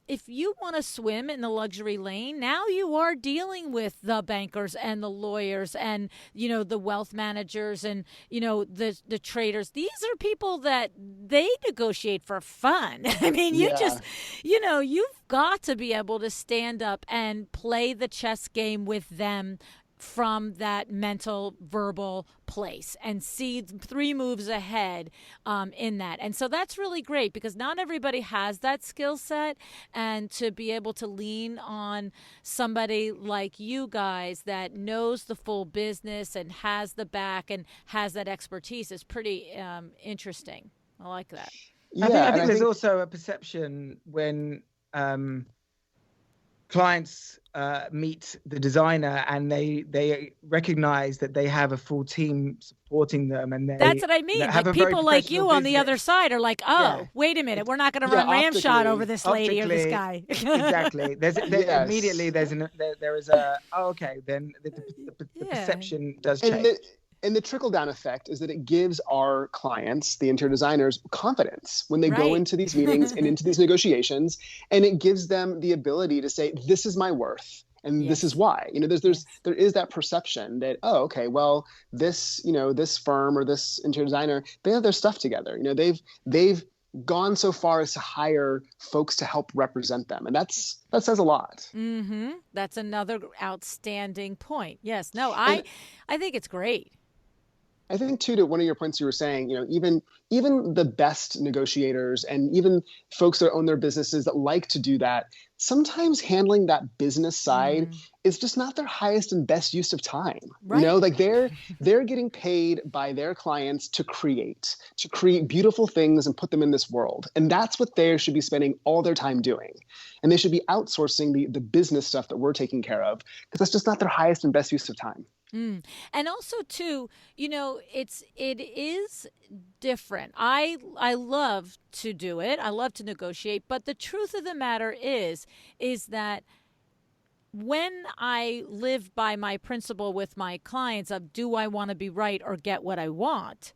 if you want to swim in the luxury lane, now you are dealing with the bankers and the lawyers and, the wealth managers and, the traders. These are people that they negotiate for fun. I mean, you've got to be able to stand up and play the chess game with them from that mental, verbal place and see 3 moves ahead in that. And so that's really great, because not everybody has that skill set, and to be able to lean on somebody like you guys that knows the full business and has the back and has that expertise is pretty interesting. I like that. I think there's also a perception when clients meet the designer and they recognize that they have a full team supporting them, and that's what I mean. Like people like you on the other side are like, wait a minute, we're not going to run ramshot over this lady or this guy. Exactly. Immediately there is a okay. Then the perception does change. And the trickle down effect is that it gives our clients, the interior designers, confidence when they go into these meetings and into these negotiations, and it gives them the ability to say, this is my worth. And this is why, there is that perception that, oh, okay, well, this firm or this interior designer, they have their stuff together. They've gone so far as to hire folks to help represent them. And that says a lot. Mm-hmm. That's another outstanding point. Yes. No, I think it's great. I think too, to one of your points you were saying, even the best negotiators and even folks that own their businesses that like to do that, sometimes handling that business side is just not their highest and best use of time. Like they're getting paid by their clients to create beautiful things and put them in this world. And that's what they should be spending all their time doing. And they should be outsourcing the business stuff that we're taking care of, because that's just not their highest and best use of time. And also too, it is different. I love to do it. I love to negotiate, but the truth of the matter is that when I live by my principle with my clients of, do I want to be right or get what I want?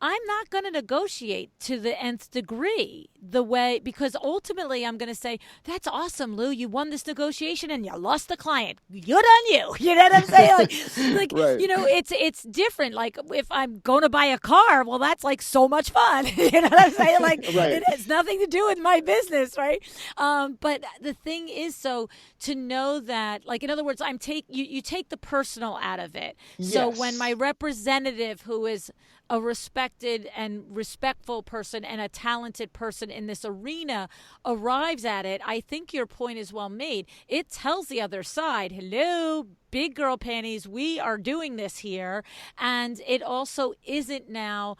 I'm not going to negotiate to the nth degree because ultimately I'm going to say, that's awesome, Lou. You won this negotiation and you lost the client. Good on you. You know what I'm saying? Like right. It's different. Like if I'm going to buy a car, well, that's like so much fun. You know what I'm saying? Like It has nothing to do with my business, right? But the thing is, so to know that, like, in other words, you take the personal out of it. Yes. So when my representative, who is a respected and respectful person and a talented person in this arena, arrives at it, I think your point is well made. It tells the other side, hello, big girl panties, we are doing this here. And it also isn't a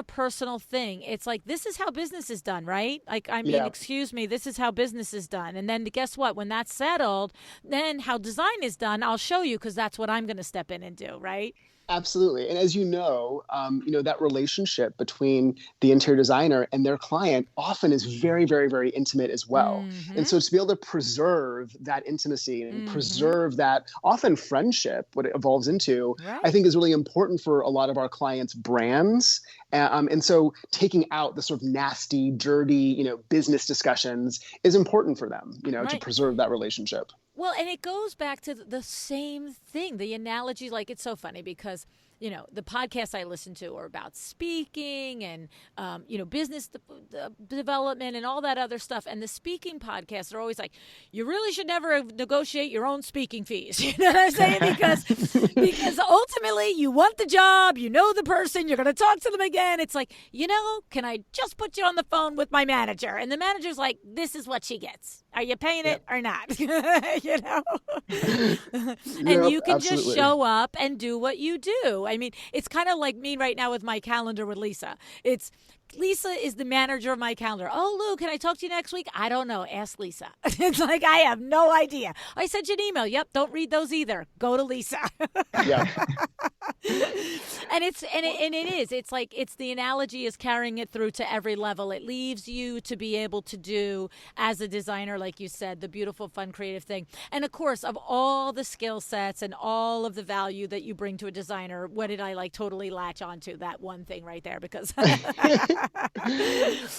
personal thing. It's like, this is how business is done, right? Like, excuse me, this is how business is done. And then guess what? When that's settled, then how design is done, I'll show you, because that's what I'm going to step in and do, right? Absolutely. And as you know, that relationship between the interior designer and their client often is very, very, very intimate as well. Mm-hmm. And so to be able to preserve that intimacy and preserve that often friendship, what it evolves into, I think is really important for a lot of our clients' brands. And so taking out the sort of nasty, dirty, business discussions is important for them, to preserve that relationship. Well, and it goes back to the same thing, the analogy. Like, it's so funny because, the podcasts I listen to are about speaking and, business development and all that other stuff. And the speaking podcasts are always like, you really should never negotiate your own speaking fees. You know what I'm saying? Because ultimately you want the job, the person, you're going to talk to them again. It's like, can I just put you on the phone with my manager? And the manager's like, this is what she gets. Are you paying it or not? And you can just show up and do what you do. I mean, it's kind of like me right now with my calendar with Lisa. Lisa is the manager of my calendar. Oh, Lou, can I talk to you next week? I don't know. Ask Lisa. It's like, I have no idea. I sent you an email. Yep, don't read those either. Go to Lisa. Yeah. And it is. It's like, the analogy is carrying it through to every level. It leaves you to be able to do, as a designer, like you said, the beautiful, fun, creative thing. And of course, of all the skill sets and all of the value that you bring to a designer, what did I totally latch onto? That one thing right there, because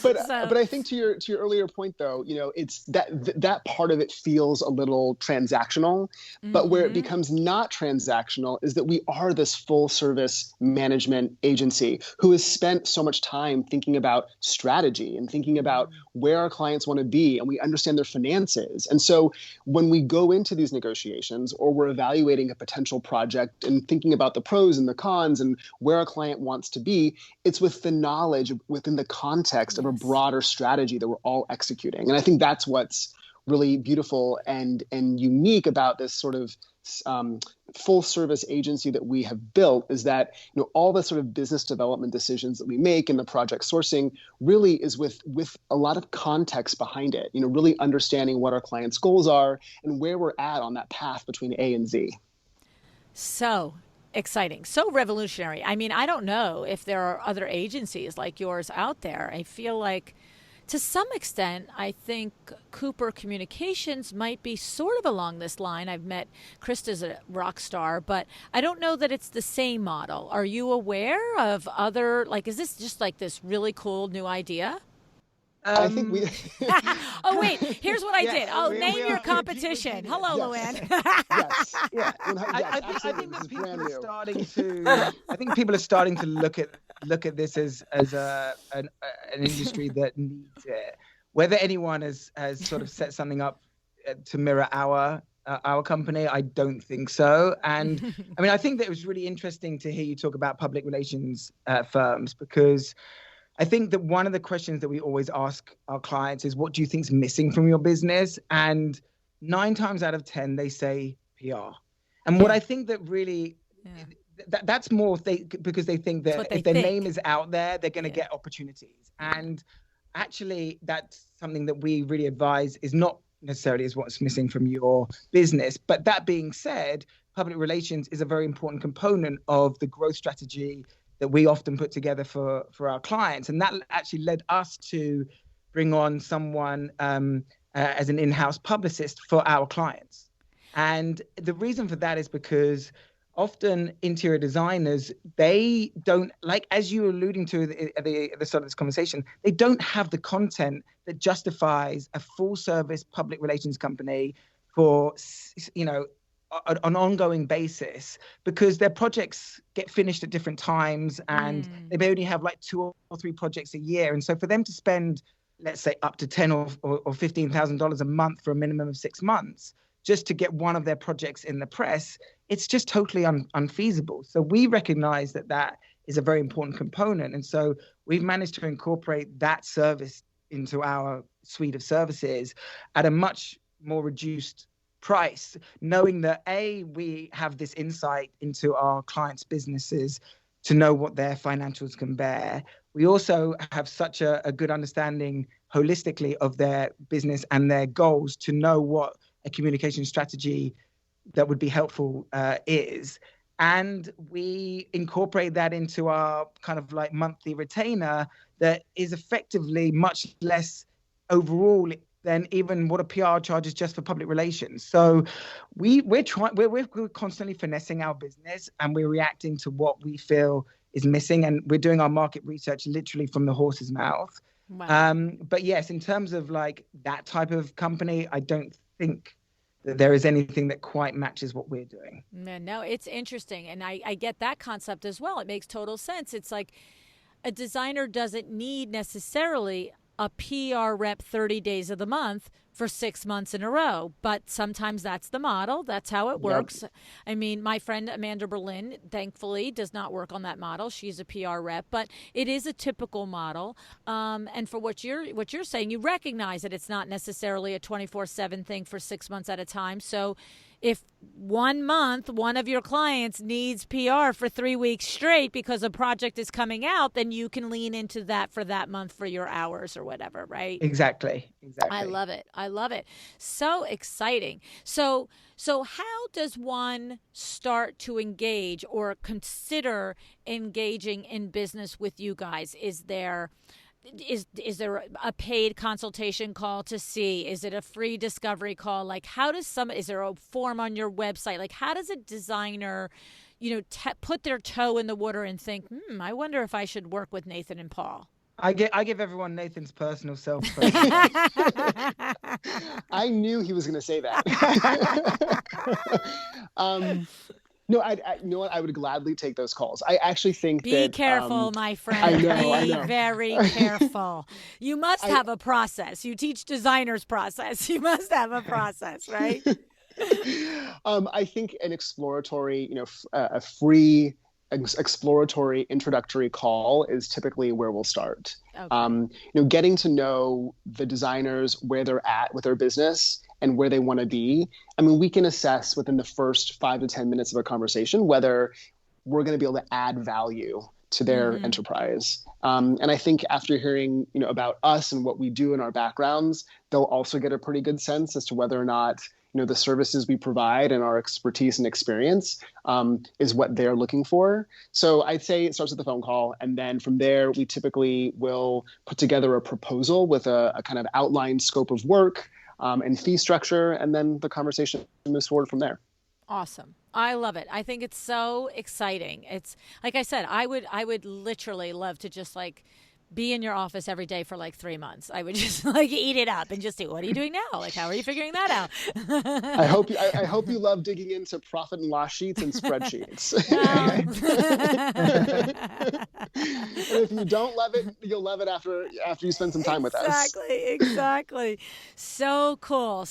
but I think to your earlier point, though, it's that part of it feels a little transactional, but where it becomes not transactional is that we are this full service management agency who has spent so much time thinking about strategy and thinking about where our clients want to be, and we understand their finances. And so when we go into these negotiations, or we're evaluating a potential project and thinking about the pros and the cons and where our client wants to be, it's with the knowledge within the context of a broader strategy that we're all executing. And I think that's what's really beautiful and unique about this sort of full service agency that we have built, is that all the sort of business development decisions that we make and the project sourcing really is with a lot of context behind it, really understanding what our clients' goals are and where we're at on that path between A and Z. So exciting, so revolutionary. I mean, I don't know if there are other agencies like yours out there. I feel like To some extent, I think Cooper Communications might be sort of along this line. I've met Krista's a rock star, but I don't know that it's the same model. Are you aware of other, like, is this just like this really cool new idea? I think we. Oh, wait, here's what I Yes, did. Oh, we name your are competition. genius. Hello, Yes. LuAnn. Yes. Yeah, Yes, I think absolutely. This that is people brand are new. starting to. I think people are starting to look at this as an industry that needs it. Whether anyone has sort of set something up to mirror our company, I don't think so. And I mean, I think that it was really interesting to hear you talk about public relations firms, because I think that one of the questions that we always ask our clients is, what do you think's missing from your business? And 9 times out of 10, they say PR. And what I think that really, that's more because they think that if their name is out there, they're going to get opportunities. And actually, that's something that we really advise is not necessarily is what's missing from your business. But that being said, public relations is a very important component of the growth strategy that we often put together for our clients. And that actually led us to bring on someone as an in-house publicist for our clients. And the reason for that is because often interior designers, they don't, like, as you were alluding to at the start of this conversation, they don't have the content that justifies a full service public relations company for, an ongoing basis, because their projects get finished at different times and they may only have like 2 or 3 projects a year. And so for them to spend, let's say, up to $10,000 or $15,000 a month for a minimum of 6 months just to get one of their projects in the press, it's just totally unfeasible. So we recognize that is a very important component. And so we've managed to incorporate that service into our suite of services at a much more reduced price, knowing that we have this insight into our clients' businesses to know what their financials can bear. We also have such a good understanding holistically of their business and their goals to know what a communication strategy that would be helpful is. And we incorporate that into our kind of like monthly retainer that is effectively much less overall than even what a PR charges just for public relations. So we're constantly finessing our business, and we're reacting to what we feel is missing, and we're doing our market research literally from the horse's mouth. Wow. But yes, in terms of like that type of company, I don't think that there is anything that quite matches what we're doing. No, it's interesting, and I get that concept as well. It makes total sense. It's like a designer doesn't need necessarily a PR rep 30 days of the month for 6 months in a row. But sometimes that's the model. That's how it works. Yep. I mean, my friend Amanda Berlin, thankfully, does not work on that model. She's a PR rep, but it is a typical model. And for what you're saying, you recognize that it's not necessarily a 24/7 thing for 6 months at a time. So if 1 month, one of your clients needs PR for 3 weeks straight because a project is coming out, then you can lean into that for that month for your hours or whatever, right? Exactly. I love it. So exciting. So how does one start to engage or consider engaging in business with you guys? Is there a paid consultation call to see? Is it a free discovery call? Like, is there a form on your website? Like, how does a designer, put their toe in the water and think, I wonder if I should work with Nathan and Paul? I give everyone Nathan's personal cell phone. I knew he was going to say that. No, you know what? I would gladly take those calls. I actually think Be careful, my friend. I know. Very careful. You must have a process. You teach designers process. You must have a process, right? I think an exploratory, a free exploratory introductory call is typically where we'll start. Okay. Getting to know the designers, where they're at with their business and where they want to be. I mean, we can assess within the first 5 to 10 minutes of a conversation whether we're going to be able to add value to their enterprise. And I think after hearing, about us and what we do in our backgrounds, they'll also get a pretty good sense as to whether or not, the services we provide and our expertise and experience is what they're looking for. So I'd say it starts with the phone call. And then from there, we typically will put together a proposal with a kind of outlined scope of work and fee structure. And then the conversation moves forward from there. Awesome. I love it. I think it's so exciting. It's like I said, I would literally love to just like be in your office every day for like 3 months. I would just like eat it up and just say, what are you doing now? Like, how are you figuring that out? I hope you love digging into profit and loss sheets and spreadsheets. And if you don't love it, you'll love it after you spend some time with us. Exactly. So cool.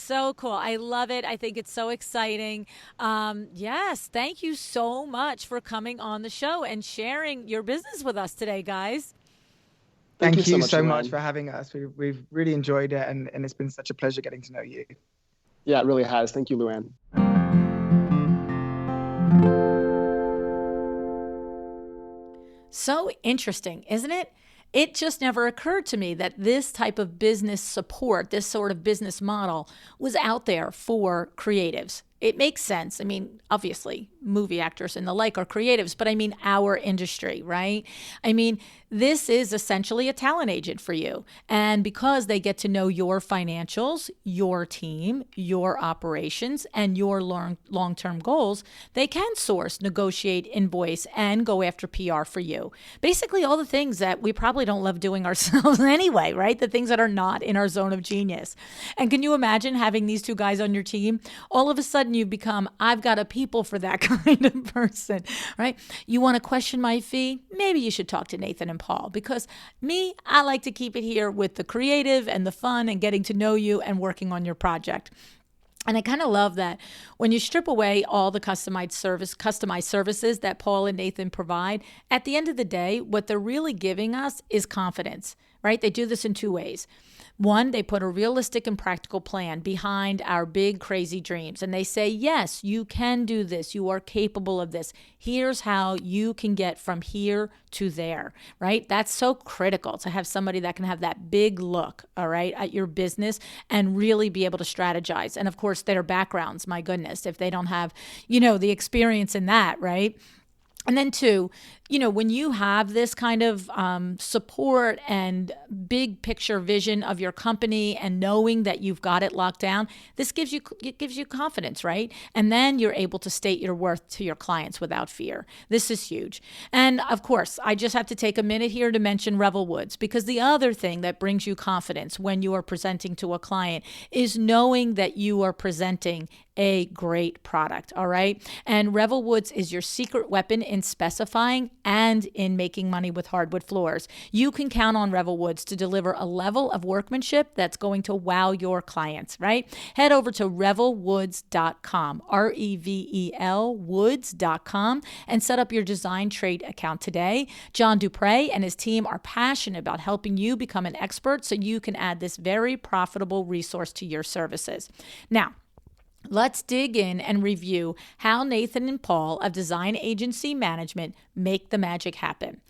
I love it. I think it's so exciting. Yes. Thank you so much for coming on the show and sharing your business with us today, guys. Thank you so much for having us. We've really enjoyed it, and it's been such a pleasure getting to know you. Yeah, it really has. Thank you, LuAnn. So interesting, isn't it? It just never occurred to me that this type of business support, this sort of business model was out there for creatives. It makes sense. I mean, obviously, movie actors and the like are creatives, but I mean our industry, right? I mean, this is essentially a talent agent for you. And because they get to know your financials, your team, your operations, and your long-term goals, they can source, negotiate, invoice, and go after PR for you. Basically, all the things that we probably don't love doing ourselves anyway, right? The things that are not in our zone of genius. And can you imagine having these two guys on your team? All of a sudden, you become, I've got a people for that kind of person, right? You want to question my fee? Maybe you should talk to Nathan and Paul, because I like to keep it here with the creative and the fun and getting to know you and working on your project. And I kind of love that when you strip away all the customized services that Paul and Nathan provide, at the end of the day, what they're really giving us is confidence, right? They do this in 2 ways. One, they put a realistic and practical plan behind our big, crazy dreams. And they say, yes, you can do this. You are capable of this. Here's how you can get from here to there, right? That's so critical to have somebody that can have that big look, all right, at your business and really be able to strategize. And of course, their backgrounds, my goodness, if they don't have, the experience in that, right? And then 2, when you have this kind of support and big picture vision of your company and knowing that you've got it locked down, it gives you confidence, right? And then you're able to state your worth to your clients without fear. This is huge. And of course, I just have to take a minute here to mention Revel Woods, because the other thing that brings you confidence when you are presenting to a client is knowing that you are presenting a great product, all right? And Revel Woods is your secret weapon in specifying and in making money with hardwood floors. You can count on Revel Woods to deliver a level of workmanship that's going to wow your clients, right? Head over to revelwoods.com, REVEL woods.com, and set up your design trade account today. John Dupre and his team are passionate about helping you become an expert so you can add this very profitable resource to your services. Now, let's dig in and review how Nathan and Paul of Design Agency Management make the magic happen.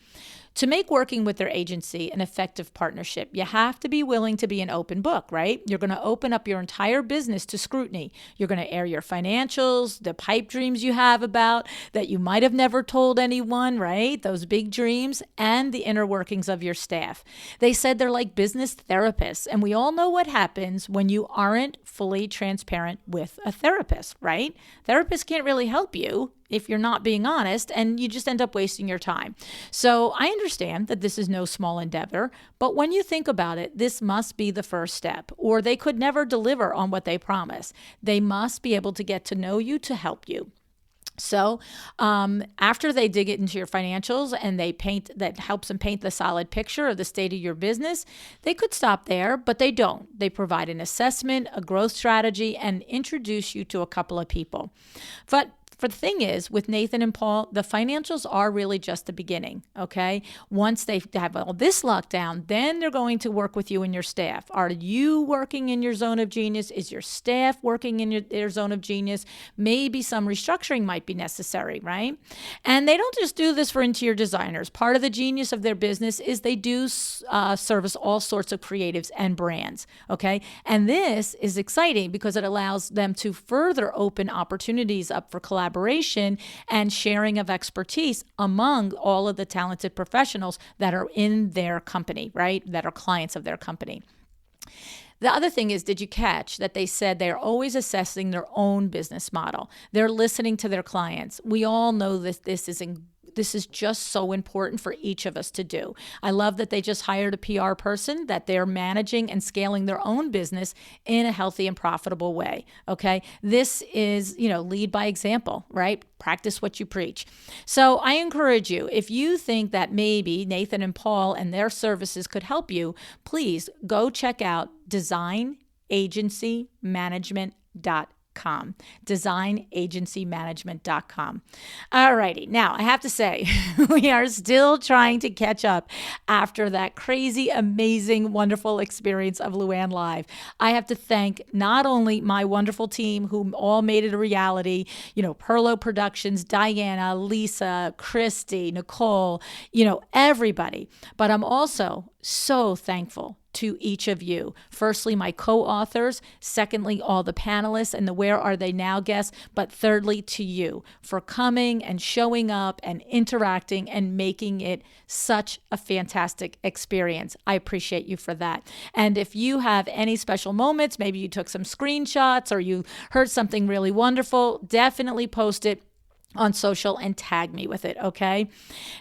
To make working with their agency an effective partnership, you have to be willing to be an open book, right? You're going to open up your entire business to scrutiny. You're going to air your financials, the pipe dreams you have about that you might have never told anyone, right? Those big dreams, and the inner workings of your staff. They said they're like business therapists, and we all know what happens when you aren't fully transparent with a therapist, right? Therapists can't really help you if you're not being honest, and you just end up wasting your time. So I understand that this is no small endeavor, but when you think about it, this must be the first step, or they could never deliver on what they promise. They must be able to get to know you to help you. So after they dig it into your financials and that helps them paint the solid picture of the state of your business, they could stop there, but they don't. They provide an assessment, a growth strategy, and introduce you to a couple of people. But For the thing is, with Nathan and Paul, the financials are really just the beginning, okay? Once they have all this locked down, then they're going to work with you and your staff. Are you working in your zone of genius? Is your staff working in their zone of genius? Maybe some restructuring might be necessary, right? And they don't just do this for interior designers. Part of the genius of their business is they do service all sorts of creatives and brands, okay? And this is exciting because it allows them to further open opportunities up for collaboration and sharing of expertise among all of the talented professionals that are in their company, right? That are clients of their company. The other thing is, did you catch that they said they're always assessing their own business model? They're listening to their clients. We all know that this is just so important for each of us to do. I love that they just hired a PR person, that they're managing and scaling their own business in a healthy and profitable way, okay? This is, lead by example, right? Practice what you preach. So I encourage you, if you think that maybe Nathan and Paul and their services could help you, please go check out designagencymanagement.com. designagencymanagement.com. All righty. Now, I have to say, we are still trying to catch up after that crazy, amazing, wonderful experience of LuAnn Live. I have to thank not only my wonderful team who all made it a reality, Perlo Productions, Diana, Lisa, Christy, Nicole, everybody, but I'm also so thankful to each of you. Firstly, my co-authors. Secondly, all the panelists and the Where Are They Now guests. But thirdly, to you for coming and showing up and interacting and making it such a fantastic experience. I appreciate you for that. And if you have any special moments, maybe you took some screenshots or you heard something really wonderful, definitely post it on social and tag me with it, okay?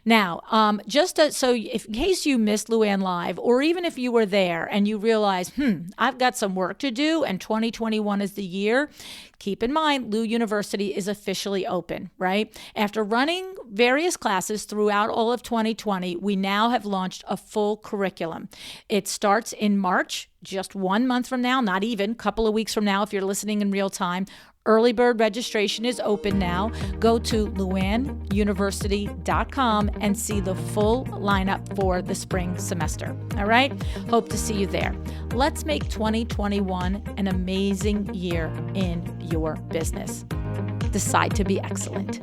Now, so if in case you missed LuAnn Live, or even if you were there and you realize, I've got some work to do and 2021 is the year, keep in mind, Lu University is officially open, right? After running various classes throughout all of 2020, we now have launched a full curriculum. It starts in March, just 1 month from now, not even, a couple of weeks from now if you're listening in real time. Early bird registration is open now. Go to LuAnnUniversity.com and see the full lineup for the spring semester. All right? Hope to see you there. Let's make 2021 an amazing year in your business. Decide to be excellent.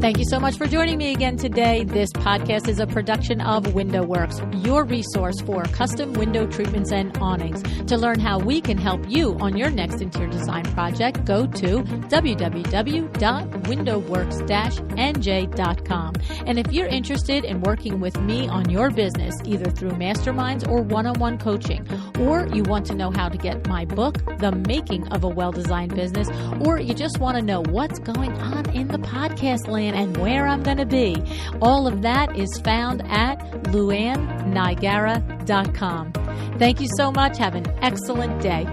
Thank you so much for joining me again today. This podcast is a production of WindowWorks, your resource for custom window treatments and awnings. To learn how we can help you on your next interior design project, go to www.windowworks-nj.com. And if you're interested in working with me on your business, either through masterminds or one-on-one coaching, or you want to know how to get my book, The Making of a Well-Designed Business, or you just want to know what's going on in the podcast land and where I'm going to be, all of that is found at LuAnnNigara.com. Thank you so much. Have an excellent day.